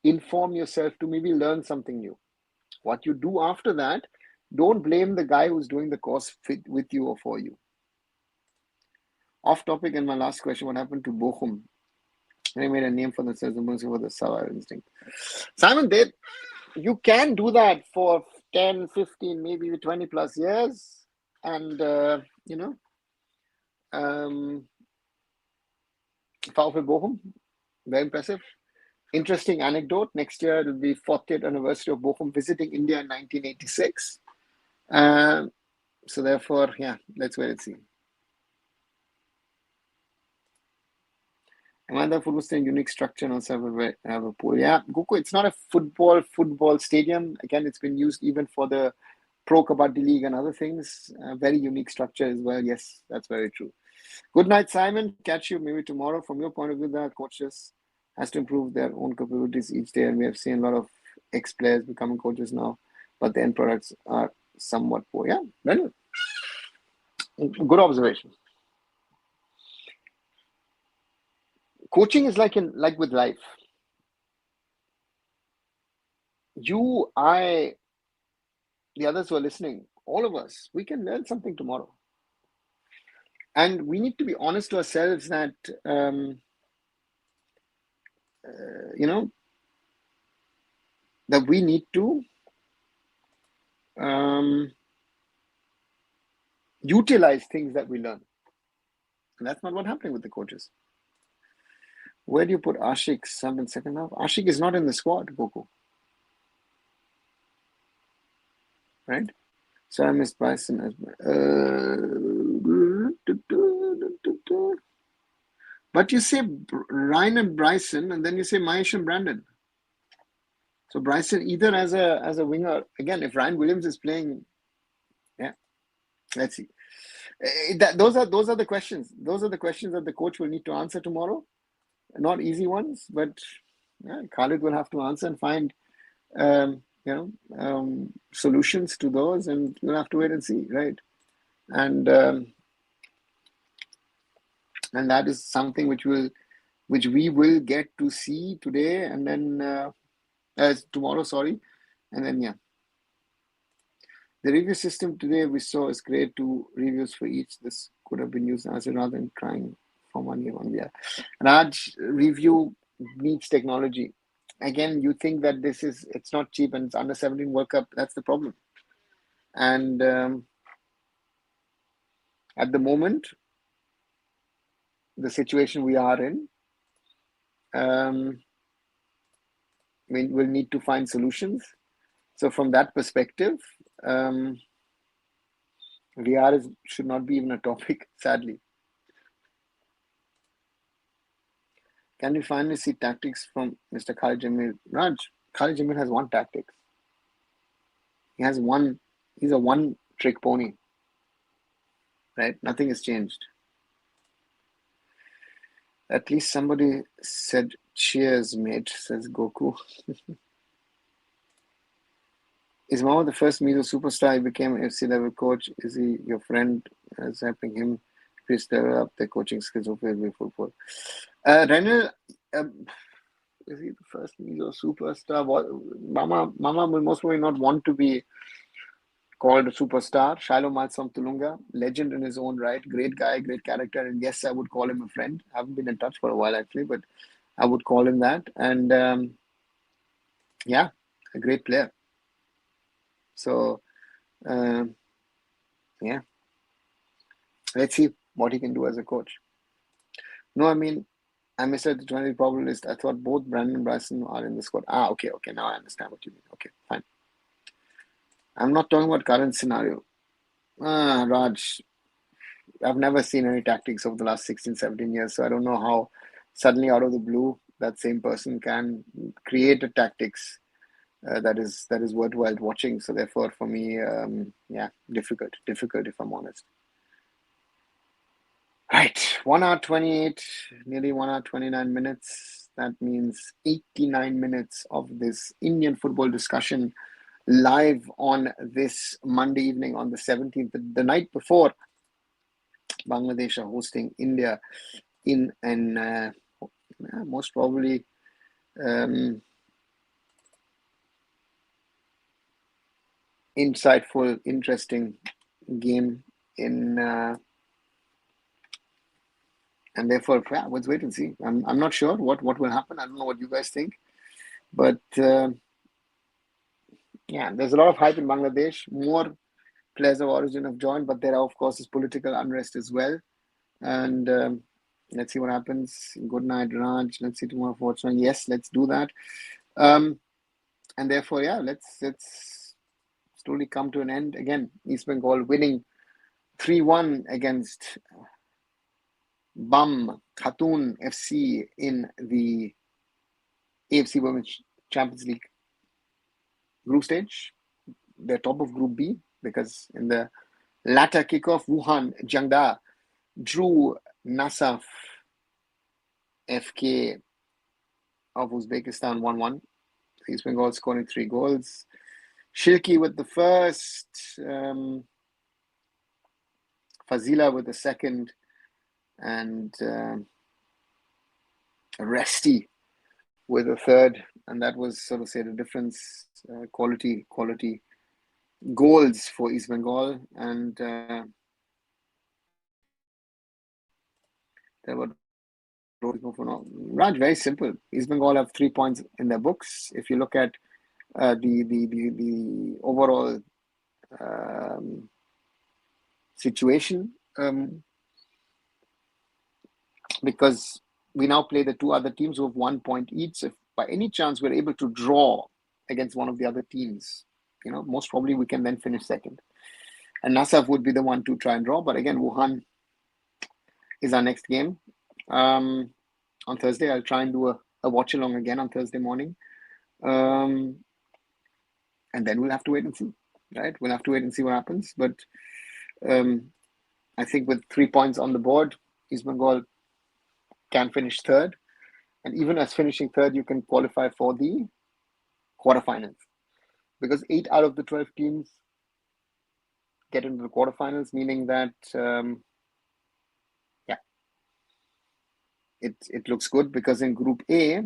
inform yourself, to maybe learn something new. What you do after that, don't blame the guy who's doing the course with you or for you. Off topic, and my last question, what happened to Bochum? They made a name for themselves for the survival instinct. Simon, you can do that for 10, 15, maybe 20 plus years. And, VfL Bochum, very impressive. Interesting anecdote. Next year, it will be 40th anniversary of Bochum visiting India in 1986. So therefore, yeah, let's wait and see. Another football stadium, unique structure, and also have a pool. Yeah, Goku, it's not a football stadium. Again, it's been used even for the Pro Kabaddi League and other things. Very unique structure as well. Yes, that's very true. Good night, Simon. Catch you maybe tomorrow. From your point of view, the coaches has to improve their own capabilities each day, and we have seen a lot of ex-players becoming coaches now, but the end products are somewhat poor. Yeah, well, good observation. Coaching is like with life. you, I, the others who are listening, all of us, we can learn something tomorrow. And we need to be honest to ourselves that, you know, that we need to utilize things that we learn. And that's not what's happening with the coaches. Where do you put Ashik sub in second half? Ashik is not in the squad, Goku. Right? So I missed Bryson as but you say Ryan and Bryson, and then you say Mahesh and Brandon. So Bryson either as a winger. Again, if Ryan Williams is playing, yeah, let's see. Those are the questions. Those are the questions that the coach will need to answer tomorrow. Not easy ones, but yeah, Khalid will have to answer and find solutions to those, and we'll have to wait and see, right? And that is something which we will get to see today, and then tomorrow, sorry, and then yeah. The review system today we saw is great. 2 reviews for each. This could have been used as rather than trying for money on. Yeah, Raj, review needs technology. Again, you think that it's not cheap and it's under 17 World Cup. That's the problem. And at the moment, the situation we are in, we'll need to find solutions. So from that perspective, VR should not be even a topic, sadly. Can we finally see tactics from Mr. Khalid Jamil? Raj, Khalid Jamil has one tactics. He's a one-trick pony. Right? Nothing has changed. At least somebody said, cheers, mate, says Goku. Is Mama the first Mizo superstar? He became FC level coach. Is he your friend? Is helping him please develop their coaching skills of football? Renal, is he the first Mizo superstar? Mama will most probably not want to be called a superstar. Shiloh Malsom Tulunga, legend in his own right, great guy, great character, and yes, I would call him a friend. I haven't been in touch for a while actually, but I would call him that. And yeah, a great player. So yeah, let's see what he can do as a coach. No, I mean, I misread the 20 probable list. I thought both Brandon and Bryson are in the squad. Okay. Now I understand what you mean. Okay, fine. I'm not talking about current scenario. Raj, I've never seen any tactics over the last 16, 17 years, so I don't know how suddenly out of the blue that same person can create a tactics that is worthwhile watching. So therefore, for me, difficult if I'm honest. Right, 1 hour 28, nearly 1 hour 29 minutes. That means 89 minutes of this Indian football discussion live on this Monday evening on the 17th, the night before Bangladesh are hosting India in an most probably insightful, interesting game and therefore, let's wait and see. I'm not sure what will happen. I don't know what you guys think, but there's a lot of hype in Bangladesh. More players of origin have joined, but there are, of course, is political unrest as well. And let's see what happens. Good night, Raj. Let's see tomorrow for what's wrong. Yes, let's do that. And therefore, let's slowly come to an end. Again, East Bengal winning 3-1 against Bam Khatun FC in the AFC Women's Champions League group stage. They're top of Group B because in the latter kickoff, Wuhan Jiangda drew Nasaf FK of Uzbekistan 1-1. East Bengal scoring 3 goals. Shilki with the first, Fazila with the second, and Resti with a third, and that was sort of, say, the difference, quality goals for East Bengal. And there were Raj, very simple. East Bengal have 3 points in their books. If you look at the overall situation, because we now play the two other teams who have 1 point each. If by any chance we're able to draw against one of the other teams, most probably we can then finish second. And Nassaf would be the one to try and draw. But again, Wuhan is our next game. On Thursday, I'll try and do a watch along again on Thursday morning. And then we'll have to wait and see, right? We'll have to wait and see what happens. But I think with 3 points on the board, East Bengal can finish third. And even as finishing third, you can qualify for the quarterfinals. Because 8 out of the 12 teams get into the quarterfinals, meaning that, it looks good, because in Group A,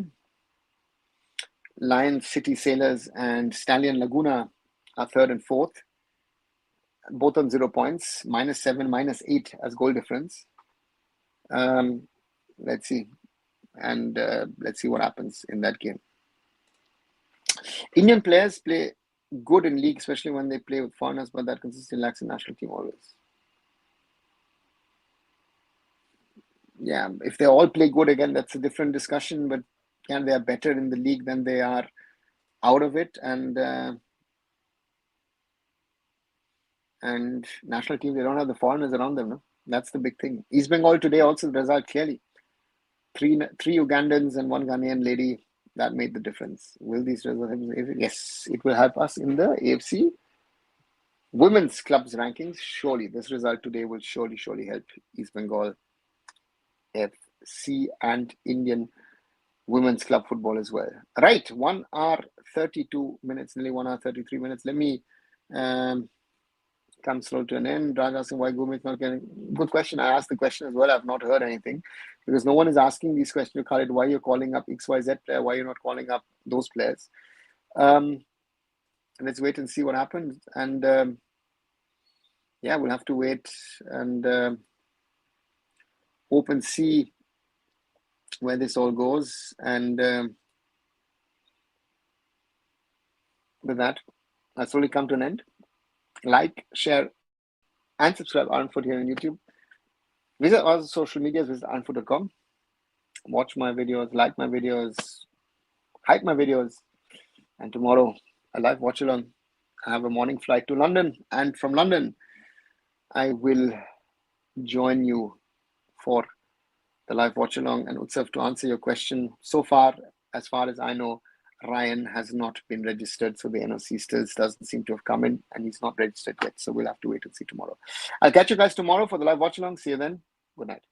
Lions, City Sailors, and Stallion Laguna are third and fourth, both on 0 points, -7, -8 as goal difference. Let's see. And let's see what happens in that game. Indian players play good in league, especially when they play with foreigners, but that consistency lacks in national team always. Yeah, if they all play good, again, that's a different discussion, but yeah, they are better in the league than they are out of it. And national team, they don't have the foreigners around them. No? That's the big thing. East Bengal today also, the result clearly. Three Ugandans and 1 Ghanaian lady, that made the difference. Will these results? Yes, it will help us in the AFC women's clubs rankings. Surely, this result today will surely help East Bengal FC and Indian women's club football as well. Right, 1 hour 32 minutes, nearly 1 hour 33 minutes. Let me come slow to an end. Raj asking why Gumit's not getting. Good question. I asked the question as well. I've not heard anything, because no one is asking these questions. Khalid, why you're calling up XYZ player? Why you're not calling up those players? Let's wait and see what happens. And we'll have to wait and hope and see where this all goes. And with that, I'll slowly come to an end. Like, share, and subscribe Arunfoot here on YouTube. Visit all the social medias, visit arunfoot.com. Watch my videos, like my videos, hype my videos. And tomorrow, a live watch along. I have a morning flight to London. And from London, I will join you for the live watch along. And Utsav, to answer your question, so far as I know, Ryan has not been registered, so the NOC still doesn't seem to have come in, and he's not registered yet. So we'll have to wait and see tomorrow. I'll catch you guys tomorrow for the live watch along. See you then. Good night.